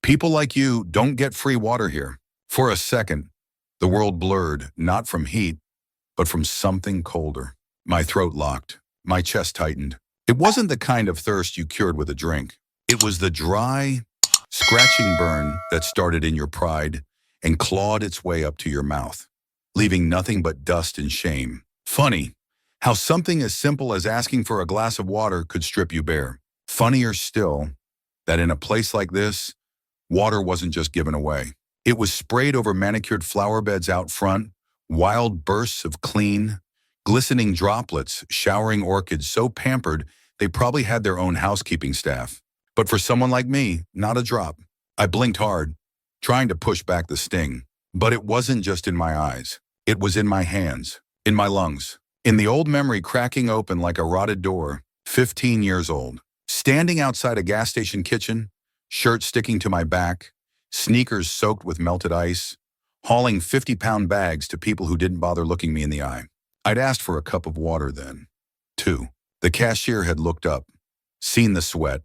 People like you don't get free water here. For a second, the world blurred, not from heat, but from something colder. My throat locked. My chest tightened. It wasn't the kind of thirst you cured with a drink. It was the dry, scratching burn that started in your pride and clawed its way up to your mouth, leaving nothing but dust and shame. Funny how something as simple as asking for a glass of water could strip you bare. Funnier still that in a place like this, water wasn't just given away. It was sprayed over manicured flower beds out front, wild bursts of clean, glistening droplets showering orchids so pampered they probably had their own housekeeping staff. But for someone like me, not a drop. I blinked hard, trying to push back the sting. But it wasn't just in my eyes. It was in my hands, in my lungs, in the old memory cracking open like a rotted door, 15 years old. Standing outside a gas station kitchen, shirt sticking to my back, sneakers soaked with melted ice, hauling 50-pound bags to people who didn't bother looking me in the eye. I'd asked for a cup of water then, too. The cashier had looked up, seen the sweat,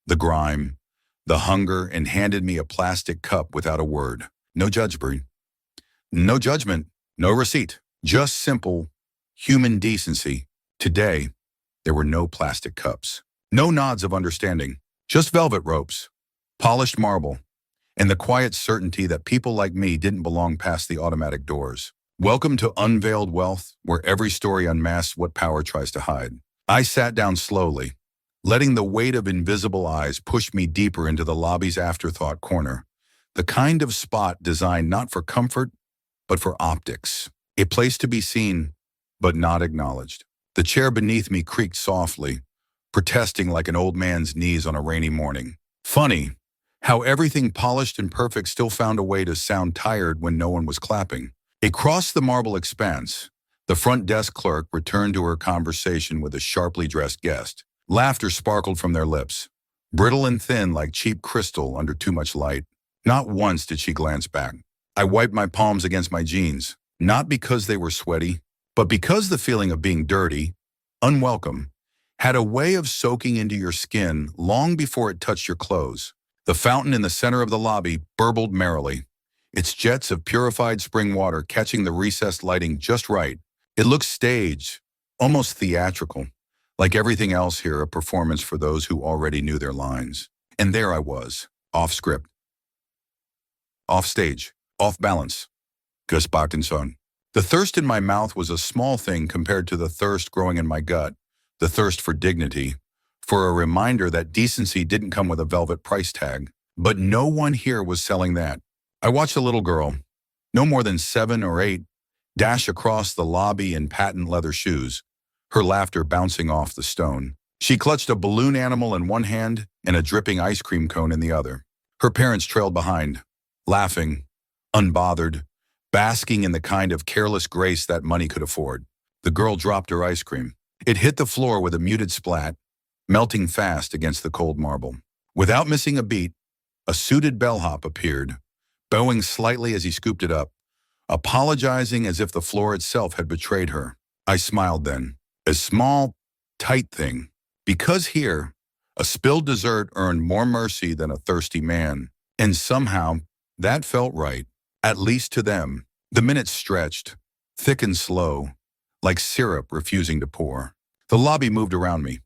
the grime, the hunger, and handed me a plastic cup without a word. No judgment, no receipt, just simple human decency. Today, there were no plastic cups, no nods of understanding, just velvet ropes, polished marble, and the quiet certainty that people like me didn't belong past the automatic doors. Welcome to Unveiled Wealth, where every story unmasks what power tries to hide. I sat down slowly, letting the weight of invisible eyes push me deeper into the lobby's afterthought corner, the kind of spot designed not for comfort, but for optics. A place to be seen, but not acknowledged. The chair beneath me creaked softly, protesting like an old man's knees on a rainy morning. Funny how everything polished and perfect still found a way to sound tired when no one was clapping. Across the marble expanse, the front desk clerk returned to her conversation with a sharply dressed guest. Laughter sparkled from their lips, brittle and thin like cheap crystal under too much light. Not once did she glance back. I wiped my palms against my jeans, not because they were sweaty, but because the feeling of being dirty, unwelcome, had a way of soaking into your skin long before it touched your clothes. The fountain in the center of the lobby burbled merrily, its jets of purified spring water catching the recessed lighting just right. It looked staged, almost theatrical, like everything else here, a performance for those who already knew their lines. And there I was, off script, off stage, off balance. Gus Parkinson. The thirst in my mouth was a small thing compared to the thirst growing in my gut, the thirst for dignity, for a reminder that decency didn't come with a velvet price tag. But no one here was selling that. I watched a little girl, no more than 7 or 8, dash across the lobby in patent leather shoes, her laughter bouncing off the stone. She clutched a balloon animal in one hand and a dripping ice cream cone in the other. Her parents trailed behind, laughing, unbothered, basking in the kind of careless grace that money could afford. The girl dropped her ice cream. It hit the floor with a muted splat, melting fast against the cold marble. Without missing a beat, a suited bellhop appeared, bowing slightly as he scooped it up, apologizing as if the floor itself had betrayed her. I smiled then. A small, tight thing. Because here, a spilled dessert earned more mercy than a thirsty man. And somehow, that felt right, at least to them. The minutes stretched, thick and slow, like syrup refusing to pour. The lobby moved around me,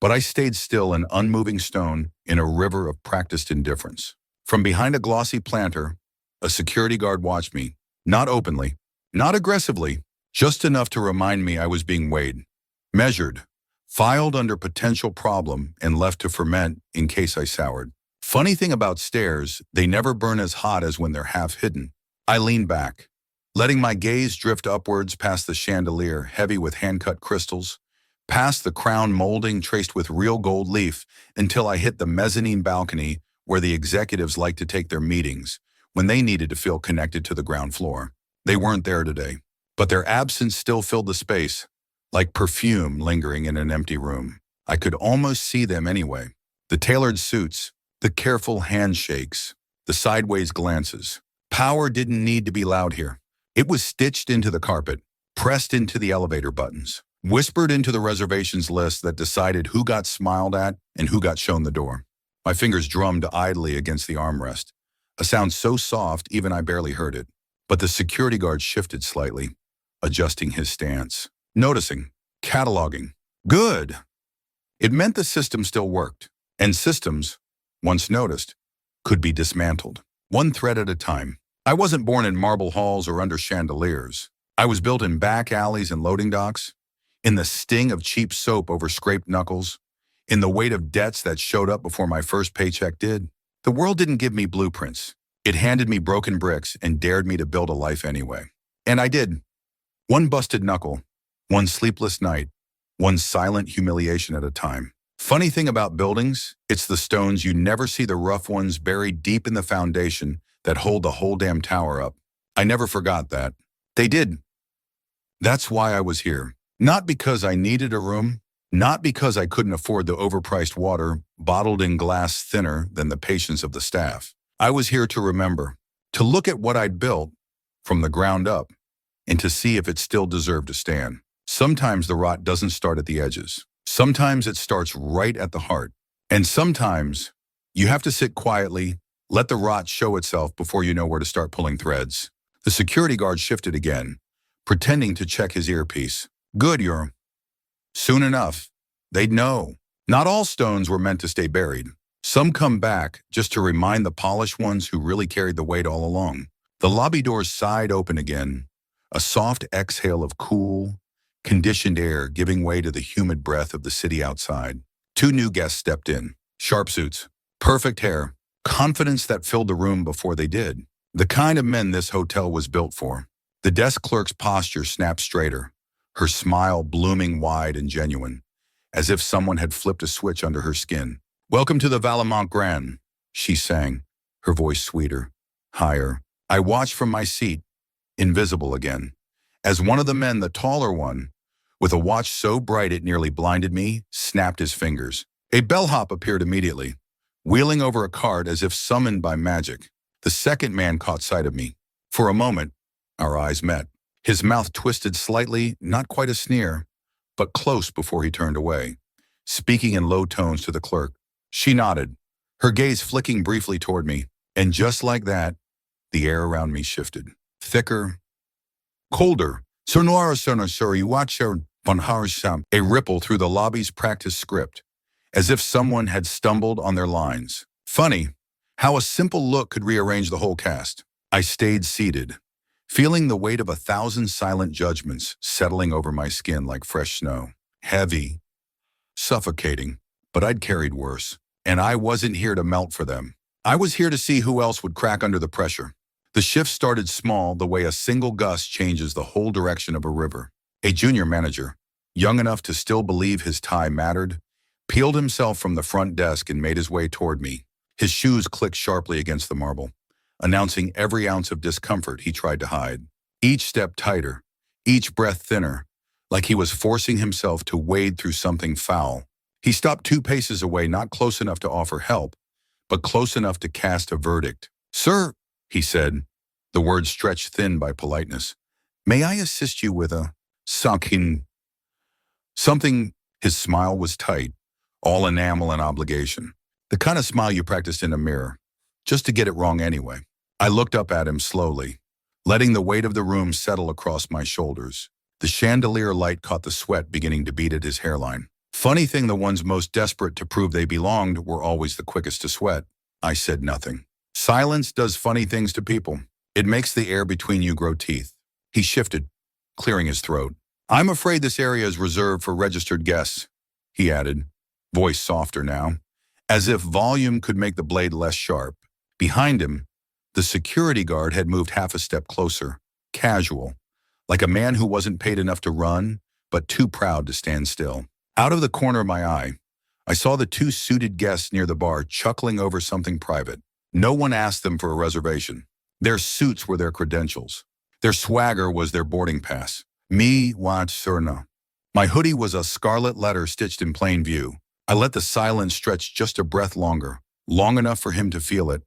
but I stayed still, an unmoving stone in a river of practiced indifference. From behind a glossy planter, a security guard watched me, not openly, not aggressively, just enough to remind me I was being weighed, measured, filed under potential problem, and left to ferment in case I soured. Funny thing about stairs, they never burn as hot as when they're half hidden. I leaned back, letting my gaze drift upwards past the chandelier heavy with hand-cut crystals, past the crown molding traced with real gold leaf, until I hit the mezzanine balcony where the executives like to take their meetings when they needed to feel connected to the ground floor. They weren't there today, but their absence still filled the space, like perfume lingering in an empty room. I could almost see them anyway. The tailored suits, the careful handshakes, the sideways glances. Power didn't need to be loud here. It was stitched into the carpet, pressed into the elevator buttons, whispered into the reservations list that decided who got smiled at and who got shown the door. My fingers drummed idly against the armrest, a sound so soft even I barely heard it. But the security guard shifted slightly, adjusting his stance. Noticing, cataloging. Good. It meant the system still worked, and systems, once noticed, could be dismantled, one thread at a time. I wasn't born in marble halls or under chandeliers. I was built in back alleys and loading docks, in the sting of cheap soap over scraped knuckles, in the weight of debts that showed up before my first paycheck did. The world didn't give me blueprints. It handed me broken bricks and dared me to build a life anyway. And I did. One busted knuckle, one sleepless night, one silent humiliation at a time. Funny thing about buildings, it's the stones you never see, the rough ones buried deep in the foundation that hold the whole damn tower up. I never forgot that. They did. That's why I was here. Not because I needed a room, not because I couldn't afford the overpriced water bottled in glass thinner than the patience of the staff. I was here to remember, to look at what I'd built from the ground up, and to see if it still deserved to stand. Sometimes the rot doesn't start at the edges. Sometimes it starts right at the heart. And sometimes you have to sit quietly, let the rot show itself before you know where to start pulling threads. The security guard shifted again, pretending to check his earpiece. Good, you're. Soon enough, they'd know. Not all stones were meant to stay buried. Some come back just to remind the polished ones who really carried the weight all along. The lobby doors sighed open again, a soft exhale of cool, conditioned air giving way to the humid breath of the city outside. Two new guests stepped in, sharp suits, perfect hair, confidence that filled the room before they did. The kind of men this hotel was built for. The desk clerk's posture snapped straighter, her smile blooming wide and genuine, as if someone had flipped a switch under her skin. "Welcome to the Valemont Grand," she sang, her voice sweeter, higher. I watched from my seat, invisible again, as one of the men, the taller one, with a watch so bright it nearly blinded me, snapped his fingers. A bellhop appeared immediately, wheeling over a cart as if summoned by magic. The second man caught sight of me. For a moment, our eyes met. His mouth twisted slightly, not quite a sneer, but close before he turned away, speaking in low tones to the clerk. She nodded, her gaze flicking briefly toward me, and just like that, the air around me shifted. Thicker, colder. A ripple through the lobby's practice script, as if someone had stumbled on their lines. Funny, how a simple look could rearrange the whole cast. I stayed seated, feeling the weight of 1,000 silent judgments settling over my skin like fresh snow. Heavy, suffocating, but I'd carried worse, and I wasn't here to melt for them. I was here to see who else would crack under the pressure. The shift started small, the way a single gust changes the whole direction of a river. A junior manager, young enough to still believe his tie mattered, peeled himself from the front desk and made his way toward me. His shoes clicked sharply against the marble, announcing every ounce of discomfort he tried to hide. Each step tighter, each breath thinner, like he was forcing himself to wade through something foul. He stopped 2 paces away, not close enough to offer help, but close enough to cast a verdict. "Sir," he said, the words stretched thin by politeness, "may I assist you with a something?" His smile was tight, all enamel and obligation. The kind of smile you practiced in a mirror, just to get it wrong anyway. I looked up at him slowly, letting the weight of the room settle across my shoulders. The chandelier light caught the sweat beginning to bead at his hairline. Funny thing, the ones most desperate to prove they belonged were always the quickest to sweat. I said nothing. Silence does funny things to people. It makes the air between you grow teeth. He shifted, clearing his throat. "I'm afraid this area is reserved for registered guests," he added, voice softer now, as if volume could make the blade less sharp. Behind him, the security guard had moved half a step closer, casual, like a man who wasn't paid enough to run, but too proud to stand still. Out of the corner of my eye, I saw the 2 suited guests near the bar chuckling over something private. No one asked them for a reservation. Their suits were their credentials. Their swagger was their boarding pass. Me want surna. My hoodie was a scarlet letter stitched in plain view. I let the silence stretch just a breath longer, long enough for him to feel it,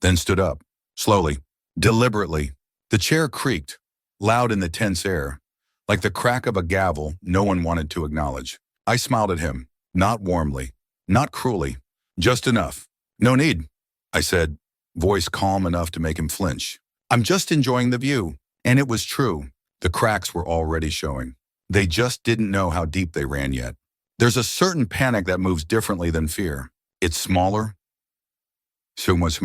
then stood up, slowly, deliberately. The chair creaked, loud in the tense air, like the crack of a gavel no one wanted to acknowledge. I smiled at him, not warmly, not cruelly, just enough. No need, I said, voice calm enough to make him flinch. I'm just enjoying the view. And it was true. The cracks were already showing. They just didn't know how deep they ran yet. There's a certain panic that moves differently than fear. It's smaller, so much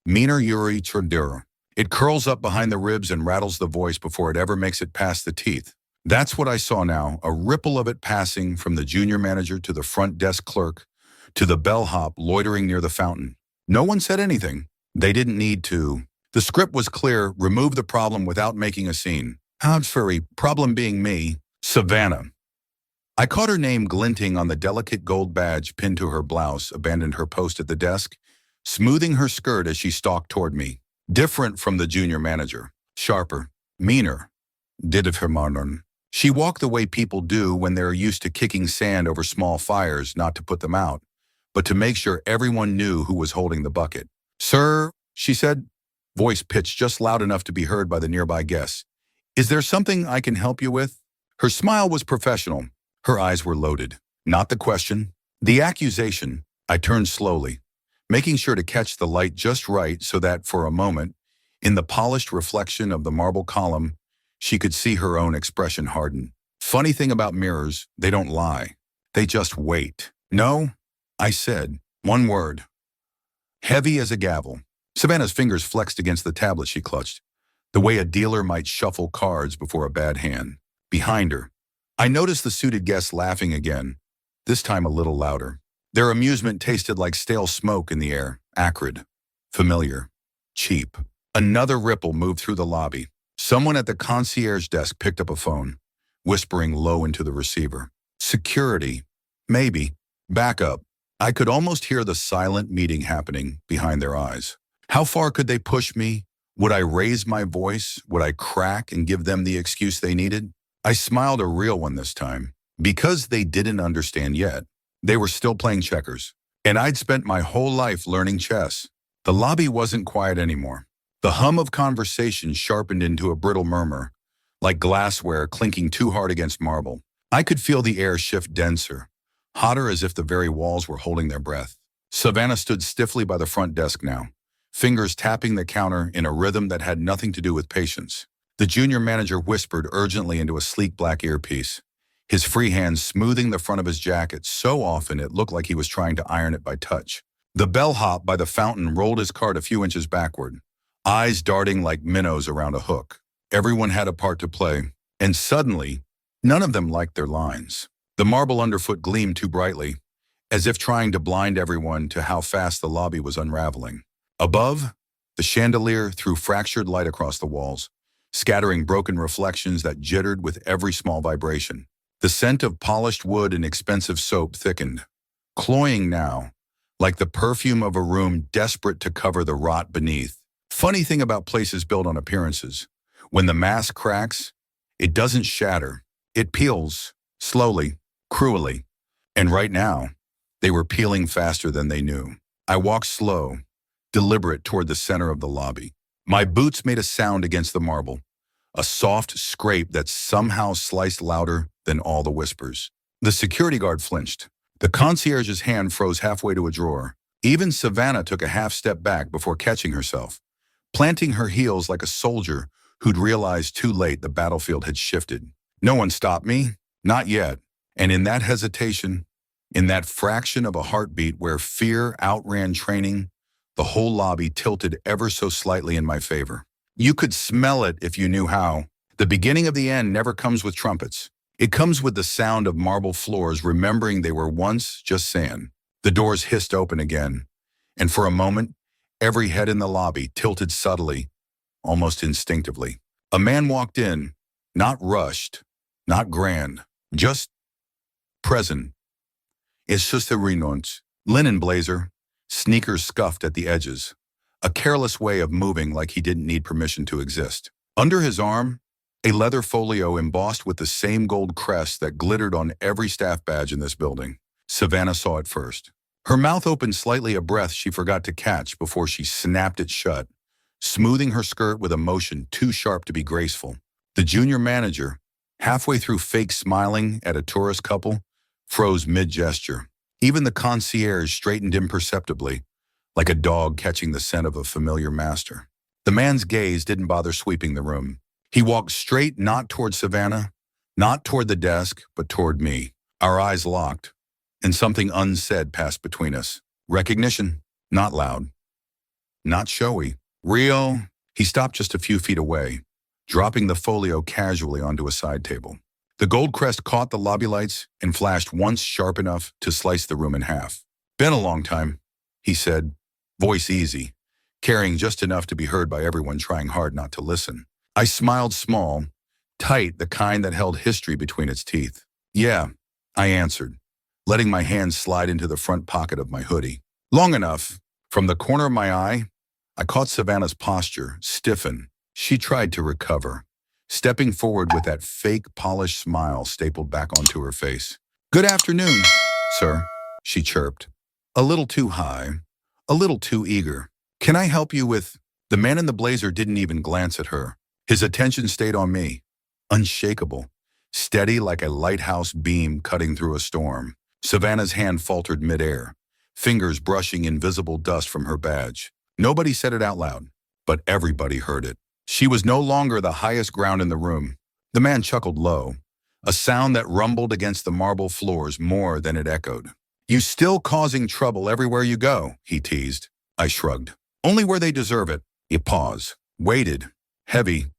meaner Yuri Tradura. It curls up behind the ribs and rattles the voice before it ever makes it past the teeth. That's what I saw now, a ripple of it passing from the junior manager to the front desk clerk, to the bellhop loitering near the fountain. No one said anything. They didn't need to. The script was clear, remove the problem without making a scene. How's furry, problem being me, Savannah. I caught her name glinting on the delicate gold badge pinned to her blouse, abandoned her post at the desk, smoothing her skirt as she stalked toward me. Different from the junior manager. Sharper. Meaner. Did of her modern. She walked the way people do when they're used to kicking sand over small fires, not to put them out, but to make sure everyone knew who was holding the bucket. Sir, she said, voice pitched just loud enough to be heard by the nearby guests. Is there something I can help you with? Her smile was professional. Her eyes were loaded. Not the question. The accusation. I turned slowly, making sure to catch the light just right so that, for a moment, in the polished reflection of the marble column, she could see her own expression harden. Funny thing about mirrors, they don't lie. They just wait. No, I said. One word. Heavy as a gavel. Savannah's fingers flexed against the tablet she clutched, the way a dealer might shuffle cards before a bad hand. Behind her, I noticed the suited guests laughing again, this time a little louder. Their amusement tasted like stale smoke in the air, acrid, familiar, cheap. Another ripple moved through the lobby. Someone at the concierge desk picked up a phone, whispering low into the receiver. Security. Maybe. Backup. I could almost hear the silent meeting happening behind their eyes. How far could they push me? Would I raise my voice? Would I crack and give them the excuse they needed? I smiled, a real one this time. Because they didn't understand yet. They were still playing checkers. And I'd spent my whole life learning chess. The lobby wasn't quiet anymore. The hum of conversation sharpened into a brittle murmur, like glassware clinking too hard against marble. I could feel the air shift denser, hotter, as if the very walls were holding their breath. Savannah stood stiffly by the front desk now, fingers tapping the counter in a rhythm that had nothing to do with patience. The junior manager whispered urgently into a sleek black earpiece, his free hand smoothing the front of his jacket so often it looked like he was trying to iron it by touch. The bellhop by the fountain rolled his cart a few inches backward, eyes darting like minnows around a hook. Everyone had a part to play, and suddenly, none of them liked their lines. The marble underfoot gleamed too brightly, as if trying to blind everyone to how fast the lobby was unraveling. Above, the chandelier threw fractured light across the walls, scattering broken reflections that jittered with every small vibration. The scent of polished wood and expensive soap thickened, cloying now, like the perfume of a room desperate to cover the rot beneath. Funny thing about places built on appearances. When the mask cracks, it doesn't shatter. It peels, slowly, cruelly. And right now, they were peeling faster than they knew. I walked slow, deliberate toward the center of the lobby. My boots made a sound against the marble, a soft scrape that somehow sliced louder than all the whispers. The security guard flinched. The concierge's hand froze halfway to a drawer. Even Savannah took a half step back before catching herself, planting her heels like a soldier who'd realized too late the battlefield had shifted. No one stopped me, not yet. And in that hesitation, in that fraction of a heartbeat where fear outran training, the whole lobby tilted ever so slightly in my favor. You could smell it if you knew how. The beginning of the end never comes with trumpets. It comes with the sound of marble floors remembering they were once just sand. The doors hissed open again, and for a moment, every head in the lobby tilted subtly, almost instinctively. A man walked in, not rushed, not grand, just present. It's just a renounced, linen blazer, sneakers scuffed at the edges, a careless way of moving like he didn't need permission to exist. Under his arm, a leather folio embossed with the same gold crest that glittered on every staff badge in this building. Savannah saw it first. Her mouth opened slightly, a breath she forgot to catch before she snapped it shut, smoothing her skirt with a motion too sharp to be graceful. The junior manager, halfway through fake smiling at a tourist couple, froze mid-gesture. Even the concierge straightened imperceptibly, like a dog catching the scent of a familiar master. The man's gaze didn't bother sweeping the room. He walked straight, not toward Savannah, not toward the desk, but toward me. Our eyes locked, and something unsaid passed between us. Recognition, not loud, not showy, real. He stopped just a few feet away, dropping the folio casually onto a side table. The gold crest caught the lobby lights and flashed once sharp enough to slice the room in half. "Been a long time," he said, voice easy, carrying just enough to be heard by everyone trying hard not to listen. I smiled small, tight, the kind that held history between its teeth. "Yeah," I answered, letting my hand slide into the front pocket of my hoodie. Long enough. From the corner of my eye, I caught Savannah's posture stiffen. She tried to recover, stepping forward with that fake polished smile stapled back onto her face. "Good afternoon, sir," she chirped. A little too high, a little too eager. "Can I help you with—" The man in the blazer didn't even glance at her. His attention stayed on me, unshakable, steady like a lighthouse beam cutting through a storm. Savannah's hand faltered midair, fingers brushing invisible dust from her badge. Nobody said it out loud, but everybody heard it. She was no longer the highest ground in the room. The man chuckled low, a sound that rumbled against the marble floors more than it echoed. "You still causing trouble everywhere you go," he teased. I shrugged. "Only where they deserve it." He paused, waited, heavy.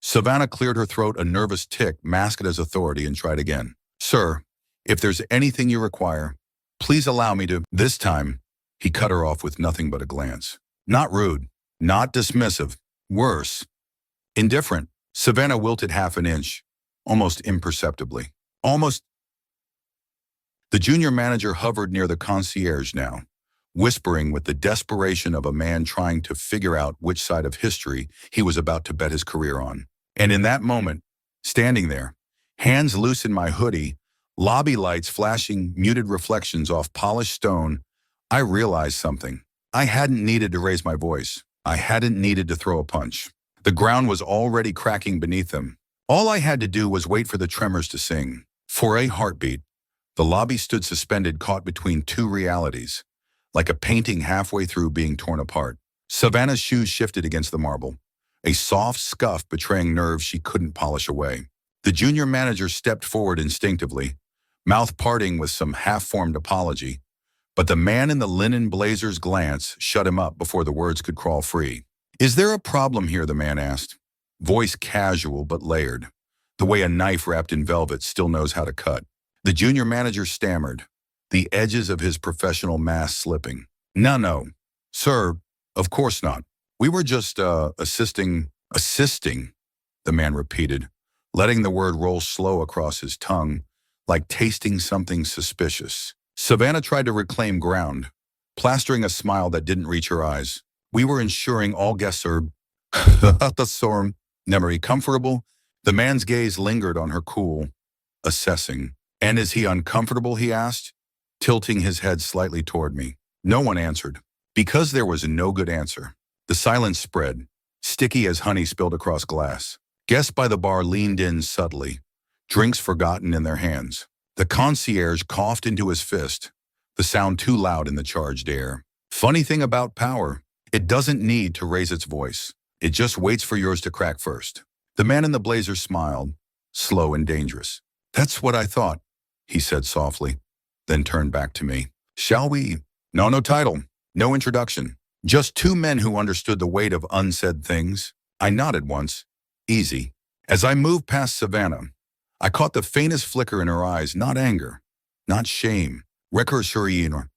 Savannah cleared her throat, a nervous tick masked as authority, and tried again. "Sir, if there's anything you require, please allow me to—" This time, he cut her off with nothing but a glance. Not rude, not dismissive, worse, indifferent. Savannah wilted half an inch, almost imperceptibly. Almost. The junior manager hovered near the concierge now, whispering with the desperation of a man trying to figure out which side of history he was about to bet his career on. And in that moment, standing there, hands loose in my hoodie, lobby lights flashing muted reflections off polished stone, I realized something. I hadn't needed to raise my voice. I hadn't needed to throw a punch. The ground was already cracking beneath them. All I had to do was wait for the tremors to sing. For a heartbeat, the lobby stood suspended, caught between two realities, like a painting halfway through being torn apart. Savannah's shoes shifted against the marble, a soft scuff betraying nerves she couldn't polish away. The junior manager stepped forward instinctively, mouth parting with some half-formed apology, but the man in the linen blazer's glance shut him up before the words could crawl free. "Is there a problem here?" the man asked, voice casual but layered, the way a knife wrapped in velvet still knows how to cut. The junior manager stammered, the edges of his professional mask slipping. No, sir, of course not. We were just, assisting," the man repeated, letting the word roll slow across his tongue, like tasting something suspicious. Savannah tried to reclaim ground, plastering a smile that didn't reach her eyes. "We were ensuring all guests are the storm, memory comfortable." The man's gaze lingered on her, cool, assessing. "And is he uncomfortable?" he asked, tilting his head slightly toward me. No one answered, because there was no good answer. The silence spread, sticky as honey spilled across glass. Guests by the bar leaned in subtly, drinks forgotten in their hands. The concierge coughed into his fist, the sound too loud in the charged air. Funny thing about power, it doesn't need to raise its voice. It just waits for yours to crack first. The man in the blazer smiled, slow and dangerous. "That's what I thought," he said softly, then turned back to me. "Shall we?" No title, no introduction. Just two men who understood the weight of unsaid things. I nodded once. Easy. As I moved past Savannah, I caught the faintest flicker in her eyes, not anger, not shame, recognition,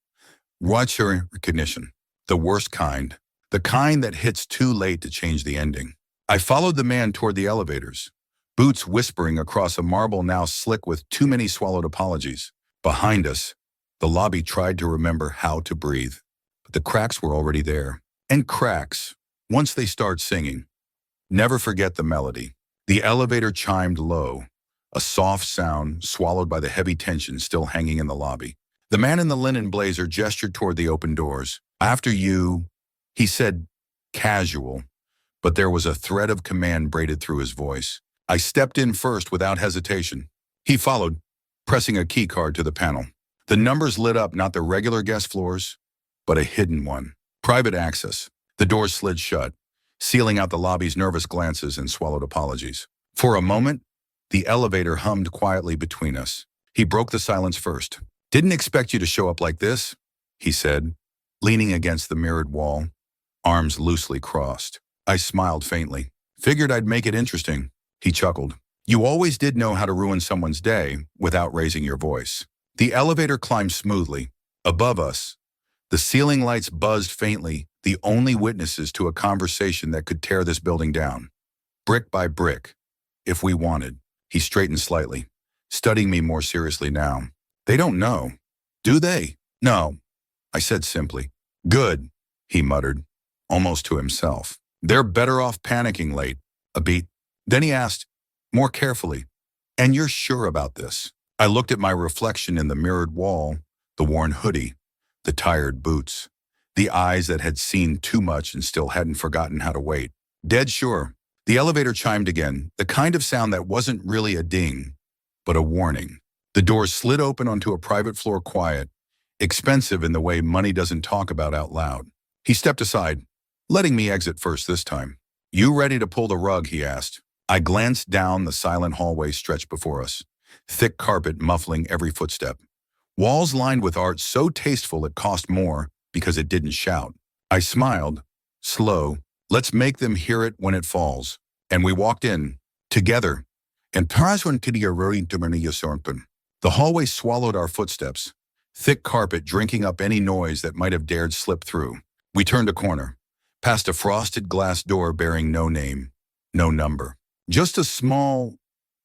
the worst kind, the kind that hits too late to change the ending. I followed the man toward the elevators, boots whispering across a marble now slick with too many swallowed apologies. Behind us, the lobby tried to remember how to breathe, but the cracks were already there. And cracks, once they start singing, never forget the melody. The elevator chimed low, a soft sound swallowed by the heavy tension still hanging in the lobby. The man in the linen blazer gestured toward the open doors. "After you," he said, casual, but there was a thread of command braided through his voice. I stepped in first without hesitation. He followed, pressing a key card to the panel. The numbers lit up not the regular guest floors, but a hidden one. Private access. The door slid shut, sealing out the lobby's nervous glances and swallowed apologies. For a moment, the elevator hummed quietly between us. He broke the silence first. "Didn't expect you to show up like this," he said, leaning against the mirrored wall, arms loosely crossed. I smiled faintly. "Figured I'd make it interesting." He chuckled. "You always did know how to ruin someone's day without raising your voice." The elevator climbed smoothly. Above us, the ceiling lights buzzed faintly, the only witnesses to a conversation that could tear this building down. Brick by brick, if we wanted. He straightened slightly, studying me more seriously now. "They don't know, do they?" "No," I said simply. "Good," he muttered, almost to himself. "They're better off panicking late." A beat. Then he asked, more carefully, "And you're sure about this?" I looked at my reflection in the mirrored wall, the worn hoodie, the tired boots, the eyes that had seen too much and still hadn't forgotten how to wait. "Dead sure." The elevator chimed again, the kind of sound that wasn't really a ding, but a warning. The doors slid open onto a private floor quiet, expensive in the way money doesn't talk about out loud. He stepped aside, letting me exit first this time. "You ready to pull the rug?" he asked. I glanced down the silent hallway stretched before us, thick carpet muffling every footstep. Walls lined with art so tasteful it cost more because it didn't shout. I smiled, slow. "Let's make them hear it when it falls." And we walked in, together. And the hallway swallowed our footsteps, thick carpet drinking up any noise that might have dared slip through. We turned a corner, past a frosted glass door bearing no name, no number. Just a small,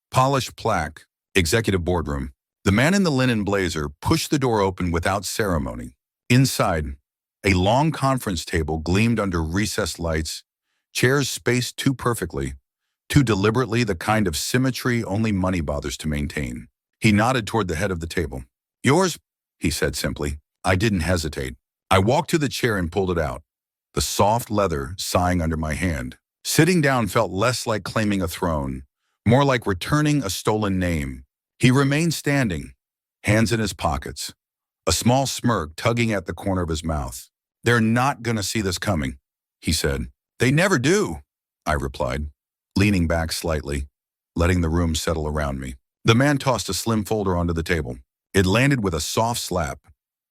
polished plaque, executive boardroom. The man in the linen blazer pushed the door open without ceremony. Inside, a long conference table gleamed under recessed lights, chairs spaced too perfectly, too deliberately, the kind of symmetry only money bothers to maintain. He nodded toward the head of the table. "Yours?" he said simply. I didn't hesitate. I walked to the chair and pulled it out, the soft leather sighing under my hand. Sitting down felt less like claiming a throne, more like returning a stolen name. He remained standing, hands in his pockets, a small smirk tugging at the corner of his mouth. "They're not gonna see this coming," he said. "They never do," I replied, leaning back slightly, letting the room settle around me. The man tossed a slim folder onto the table. It landed with a soft slap,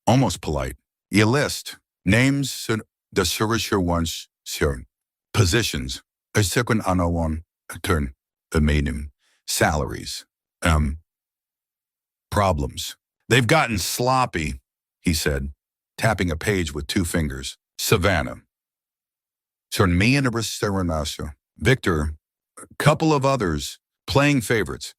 almost polite. "Your list. Names, the Surisher ones, sure. Positions, a second one, turn, a medium. Salaries, problems." "They've gotten sloppy," he said, tapping a page with two fingers. "Savannah. Turn me into Serenasha. Victor, a couple of others, playing favorites.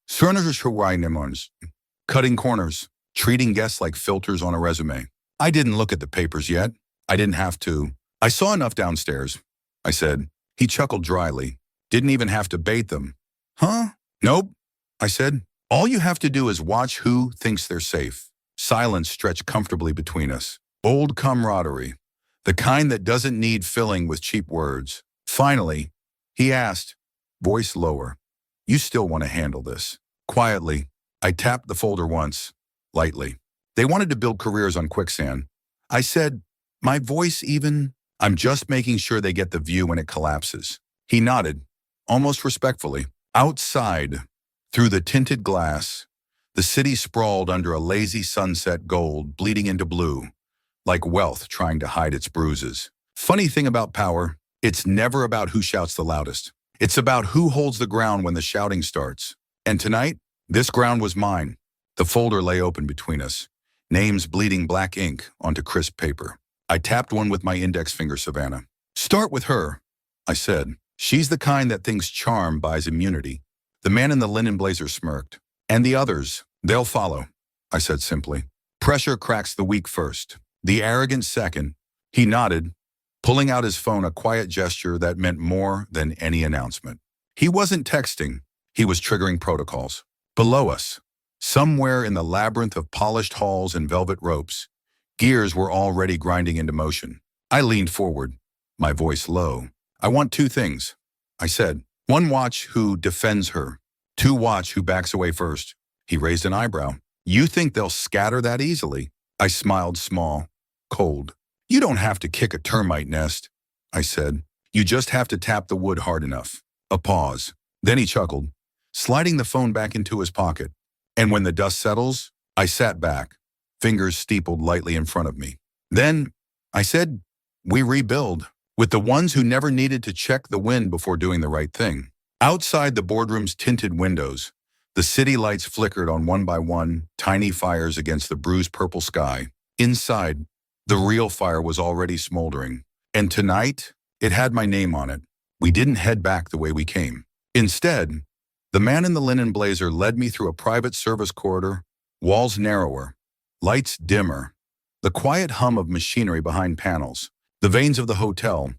Cutting corners, treating guests like filters on a resume." I didn't look at the papers yet. I didn't have to. "I saw enough downstairs," I said. He chuckled dryly. "Didn't even have to bait them." "Huh?" "Nope," I said. "All you have to do is watch who thinks they're safe." Silence stretched comfortably between us. Old camaraderie, the kind that doesn't need filling with cheap words. Finally, he asked, voice lower, "You still want to handle this?" Quietly, I tapped the folder once, lightly. "They wanted to build careers on quicksand." I said, my voice even, "I'm just making sure they get the view when it collapses." He nodded, almost respectfully. Outside, through the tinted glass, the city sprawled under a lazy sunset gold bleeding into blue, like wealth trying to hide its bruises. Funny thing about power, it's never about who shouts the loudest. It's about who holds the ground when the shouting starts. And tonight, this ground was mine. The folder lay open between us, names bleeding black ink onto crisp paper. I tapped one with my index finger. "Savannah. Start with her," I said. "She's the kind that thinks charm buys immunity." The man in the linen blazer smirked. "And the others, they'll follow," I said simply. "Pressure cracks the weak first, the arrogant second." He nodded, pulling out his phone, a quiet gesture that meant more than any announcement. He wasn't texting, he was triggering protocols. Below us, somewhere in the labyrinth of polished halls and velvet ropes, gears were already grinding into motion. I leaned forward, my voice low. "I want two things," I said. "One, watch who defends her. Two, watch who backs away first." He raised an eyebrow. "You think they'll scatter that easily?" I smiled, small, cold. You don't have to kick a termite nest, I said. You just have to tap the wood hard enough. A pause. Then he chuckled, sliding the phone back into his pocket. And when the dust settles, I sat back, fingers steepled lightly in front of me. Then, I said, we rebuild, with the ones who never needed to check the wind before doing the right thing. Outside the boardroom's tinted windows, the city lights flickered on one by one, tiny fires against the bruised purple sky. Inside, the real fire was already smoldering. And tonight, it had my name on it. We didn't head back the way we came. Instead, the man in the linen blazer led me through a private service corridor, walls narrower, lights dimmer, the quiet hum of machinery behind panels, the veins of the hotel,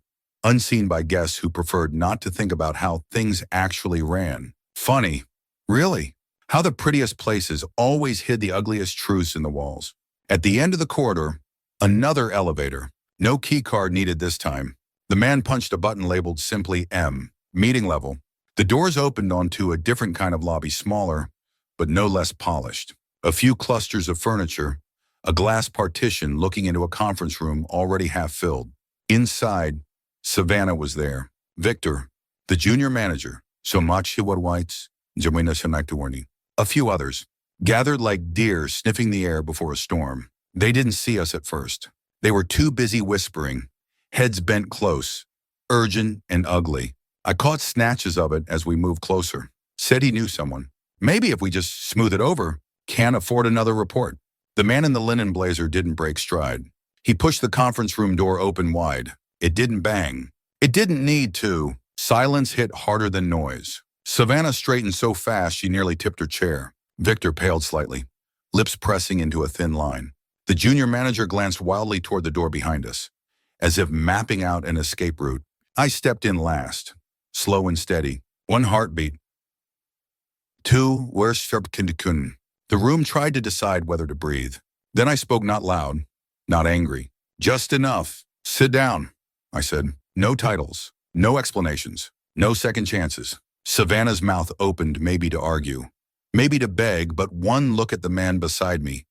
unseen by guests who preferred not to think about how things actually ran. Funny, really, how the prettiest places always hid the ugliest truths in the walls. At the end of the corridor, another elevator. No key card needed this time. The man punched a button labeled simply M, meeting level. The doors opened onto a different kind of lobby, smaller, but no less polished. A few clusters of furniture, a glass partition looking into a conference room already half filled. Inside, Savannah was there. Victor, the junior manager, a few others, gathered like deer sniffing the air before a storm. They didn't see us at first. They were too busy whispering, heads bent close, urgent and ugly. I caught snatches of it as we moved closer. Said he knew someone. Maybe if we just smooth it over, can't afford another report. The man in the linen blazer didn't break stride. He pushed the conference room door open wide. It didn't bang. It didn't need to. Silence hit harder than noise. Savannah straightened so fast she nearly tipped her chair. Victor paled slightly, lips pressing into a thin line. The junior manager glanced wildly toward the door behind us, as if mapping out an escape route. I stepped in last, slow and steady. One heartbeat. Two, where's Kun? The room tried to decide whether to breathe. Then I spoke, not loud, not angry. Just enough. Sit down, I said. No titles, no explanations, no second chances. Savannah's mouth opened, maybe to argue, maybe to beg, but one look at the man beside me,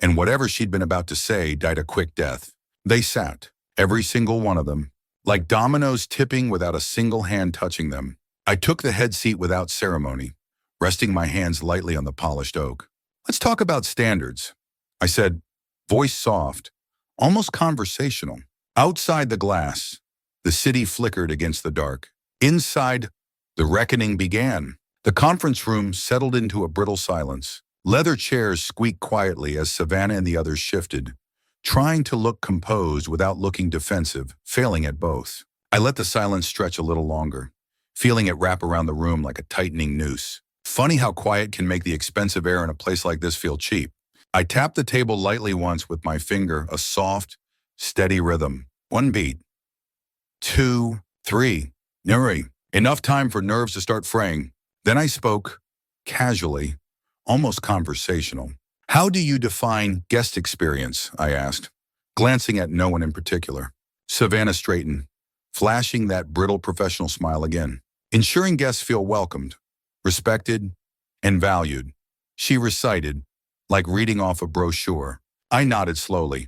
and whatever she'd been about to say died a quick death. They sat, every single one of them, like dominoes tipping without a single hand touching them. I took the head seat without ceremony, resting my hands lightly on the polished oak. Let's talk about standards, I said, voice soft, almost conversational. Outside the glass, the city flickered against the dark. Inside, the reckoning began. The conference room settled into a brittle silence. Leather chairs squeaked quietly as Savannah and the others shifted, trying to look composed without looking defensive, failing at both. I let the silence stretch a little longer, feeling it wrap around the room like a tightening noose. Funny how quiet can make the expensive air in a place like this feel cheap. I tapped the table lightly once with my finger, a soft, steady rhythm. One beat. Two, three. Nuri. Enough time for nerves to start fraying. Then I spoke, casually, almost conversational. How do you define guest experience? I asked, glancing at no one in particular. Savannah straightened, flashing that brittle professional smile again. Ensuring guests feel welcomed, respected, and valued. She recited, like reading off a brochure. I nodded slowly,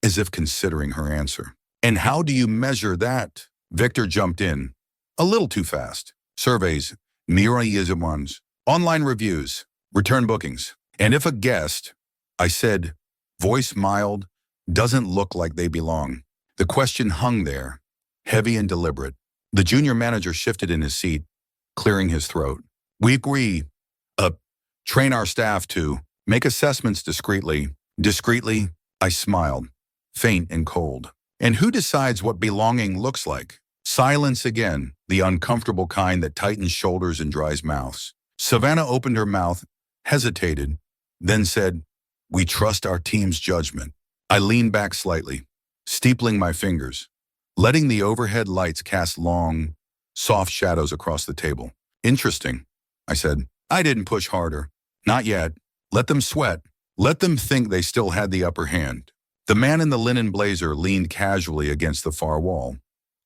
as if considering her answer. And how do you measure that? Victor jumped in, a little too fast. Surveys, ones, online reviews, return bookings. And if a guest, I said, voice mild, doesn't look like they belong. The question hung there, heavy and deliberate. The junior manager shifted in his seat, clearing his throat. We agree, train our staff to make assessments discreetly. Discreetly, I smiled, faint and cold. And who decides what belonging looks like? Silence again, the uncomfortable kind that tightens shoulders and dries mouths. Savannah opened her mouth, hesitated, then said, we trust our team's judgment. I leaned back slightly, steepling my fingers, letting the overhead lights cast long, soft shadows across the table. Interesting, I said. I didn't push harder. Not yet. Let them sweat. Let them think they still had the upper hand. The man in the linen blazer leaned casually against the far wall,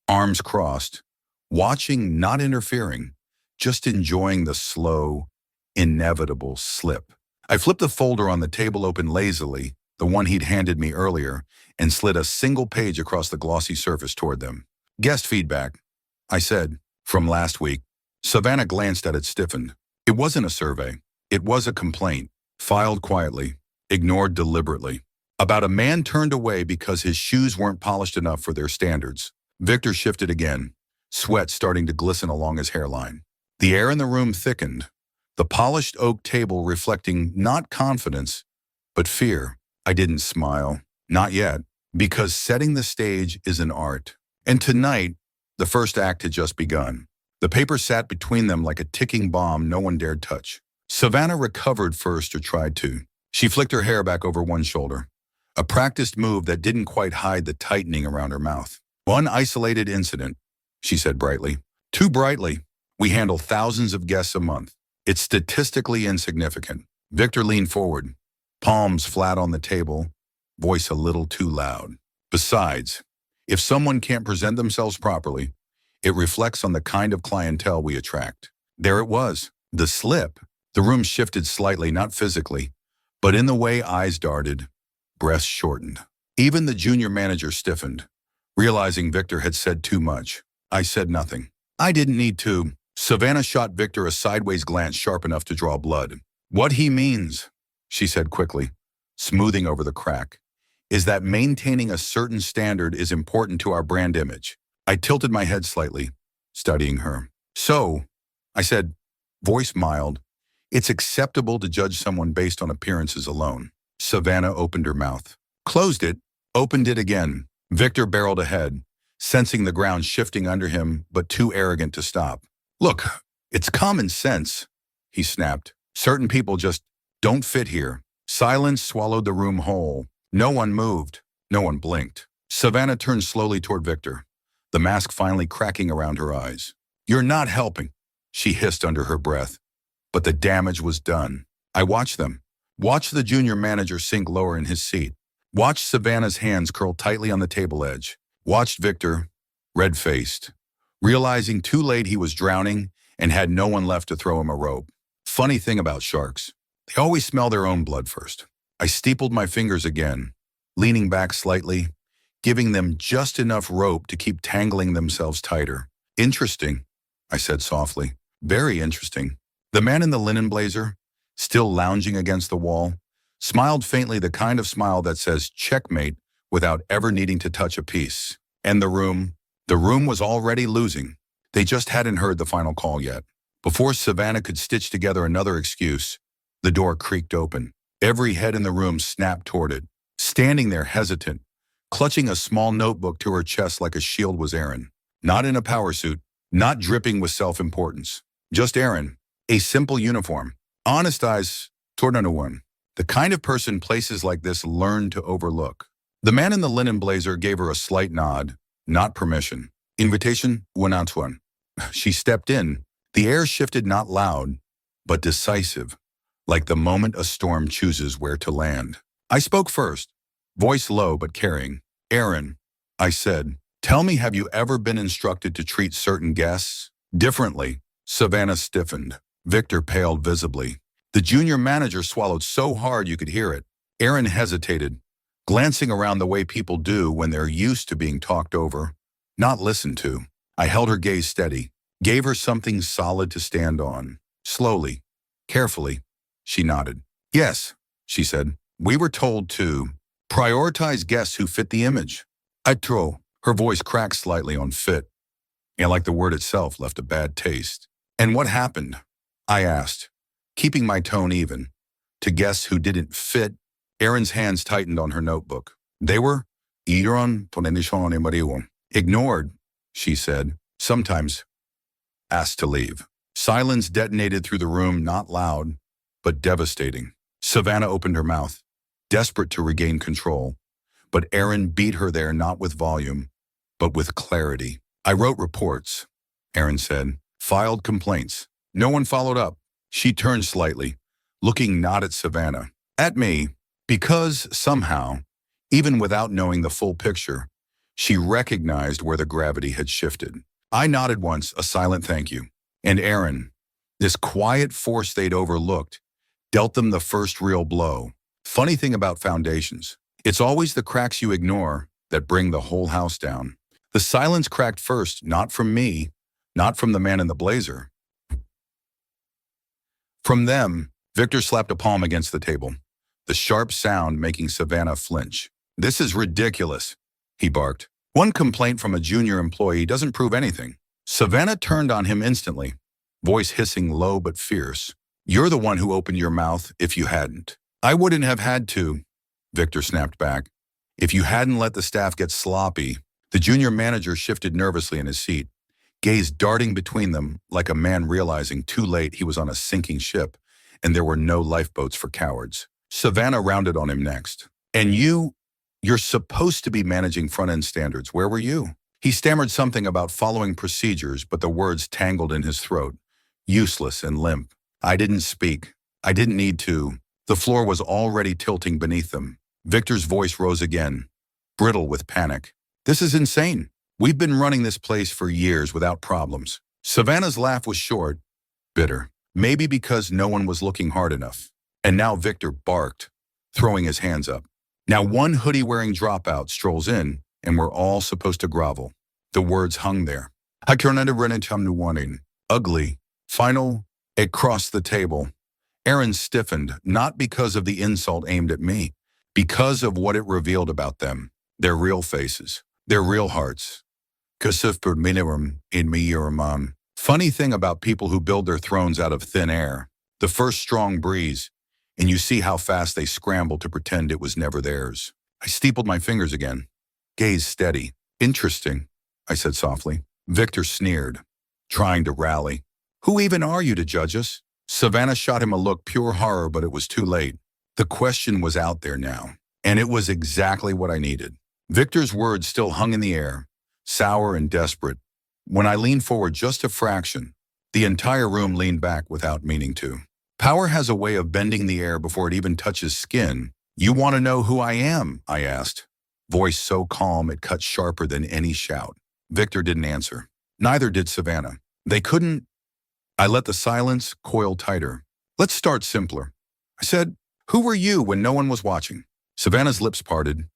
arms crossed, watching, not interfering, just enjoying the slow, inevitable slip. I flipped the folder on the table open lazily, the one he'd handed me earlier, and slid a single page across the glossy surface toward them. Guest feedback, I said, from last week. Savannah glanced at it, stiffened. It wasn't a survey. It was a complaint, filed quietly, ignored deliberately, about a man turned away because his shoes weren't polished enough for their standards. Victor shifted again, sweat starting to glisten along his hairline. The air in the room thickened, the polished oak table reflecting not confidence, but fear. I didn't smile. Not yet, because setting the stage is an art. And tonight, the first act had just begun. The paper sat between them like a ticking bomb no one dared touch. Savannah recovered first, or tried to. She flicked her hair back over one shoulder, a practiced move that didn't quite hide the tightening around her mouth. One isolated incident, she said brightly. Too brightly. We handle thousands of guests a month. It's statistically insignificant. Victor leaned forward, palms flat on the table, voice a little too loud. Besides, if someone can't present themselves properly, it reflects on the kind of clientele we attract. There it was, the slip. The room shifted slightly, not physically, but in the way eyes darted, breaths shortened. Even the junior manager stiffened, realizing Victor had said too much. I said nothing. I didn't need to. Savannah shot Victor a sideways glance sharp enough to draw blood. What he means, she said quickly, smoothing over the crack, is that maintaining a certain standard is important to our brand image. I tilted my head slightly, studying her. So, I said, voice mild, it's acceptable to judge someone based on appearances alone. Savannah opened her mouth, closed it, opened it again. Victor barreled ahead, sensing the ground shifting under him, but too arrogant to stop. Look, it's common sense, he snapped. Certain people just don't fit here. Silence swallowed the room whole. No one moved. No one blinked. Savannah turned slowly toward Victor, the mask finally cracking around her eyes. You're not helping, she hissed under her breath. But the damage was done. I watched them. Watched the junior manager sink lower in his seat. Watched Savannah's hands curl tightly on the table edge. Watched Victor, red-faced, realizing too late he was drowning and had no one left to throw him a rope. Funny thing about sharks, they always smell their own blood first. I steepled my fingers again, leaning back slightly, giving them just enough rope to keep tangling themselves tighter. Interesting, I said softly. Very interesting. The man in the linen blazer, still lounging against the wall, smiled faintly, the kind of smile that says checkmate without ever needing to touch a piece. And the room was already losing. They just hadn't heard the final call yet. Before Savannah could stitch together another excuse, the door creaked open. Every head in the room snapped toward it. Standing there hesitant, clutching a small notebook to her chest like a shield, was Aaron. Not in a power suit, not dripping with self-importance. Just Aaron, a simple uniform, honest eyes toward no one. The kind of person places like this learn to overlook. The man in the linen blazer gave her a slight nod, not permission. Invitation, one-on-one. She stepped in. The air shifted, not loud, but decisive, like the moment a storm chooses where to land. I spoke first, voice low but caring. Aaron, I said, tell me, have you ever been instructed to treat certain guests differently? Savannah stiffened. Victor paled visibly. The junior manager swallowed so hard you could hear it. Aaron hesitated, glancing around the way people do when they're used to being talked over, not listened to. I held her gaze steady, gave her something solid to stand on. Slowly, carefully, she nodded. Yes, she said. We were told to prioritize guests who fit the image. Her voice cracked slightly on fit, and like the word itself left a bad taste. And what happened? I asked, keeping my tone even. To guests who didn't fit, Aaron's hands tightened on her notebook. They were ignored, she said, sometimes asked to leave. Silence detonated through the room, not loud, but devastating. Savannah opened her mouth, desperate to regain control, but Aaron beat her there, not with volume, but with clarity. I wrote reports, Aaron said, filed complaints. No one followed up. She turned slightly, looking not at Savannah, at me, because somehow, even without knowing the full picture, she recognized where the gravity had shifted. I nodded once, a silent thank you. And Aaron, this quiet force they'd overlooked, dealt them the first real blow. Funny thing about foundations. It's always the cracks you ignore that bring the whole house down. The silence cracked first, not from me, not from the man in the blazer. From them, Victor slapped a palm against the table, the sharp sound making Savannah flinch. "This is ridiculous," he barked. "One complaint from a junior employee doesn't prove anything." Savannah turned on him instantly, voice hissing low but fierce. "You're the one who opened your mouth if you hadn't." "I wouldn't have had to," Victor snapped back. "If you hadn't let the staff get sloppy." The junior manager shifted nervously in his seat, gaze darting between them like a man realizing too late he was on a sinking ship and there were no lifeboats for cowards. Savannah rounded on him next. "And you're supposed to be managing front-end standards. Where were you?" He stammered something about following procedures, but the words tangled in his throat, useless and limp. "I didn't speak. I didn't need to." The floor was already tilting beneath them. Victor's voice rose again, brittle with panic. "This is insane. We've been running this place for years without problems." Savannah's laugh was short, bitter, maybe because no one was looking hard enough. And now Victor barked, throwing his hands up. Now one hoodie-wearing dropout strolls in, and we're all supposed to grovel. The words hung there. Ugly, final, across the table. Aaron stiffened, not because of the insult aimed at me, because of what it revealed about them, their real faces, their real hearts. Funny thing about people who build their thrones out of thin air, the first strong breeze, and you see how fast they scramble to pretend it was never theirs. I steepled my fingers again, gaze steady. "Interesting," I said softly. Victor sneered, trying to rally. "Who even are you to judge us?" Savannah shot him a look, pure horror, but it was too late. The question was out there now, and it was exactly what I needed. Victor's words still hung in the air, sour and desperate. When I leaned forward just a fraction, the entire room leaned back without meaning to. Power has a way of bending the air before it even touches skin. "You want to know who I am?" I asked, voice so calm it cut sharper than any shout. Victor didn't answer. Neither did Savannah. They couldn't. I let the silence coil tighter. "Let's start simpler," I said. "Who were you when no one was watching?" Savannah's lips parted,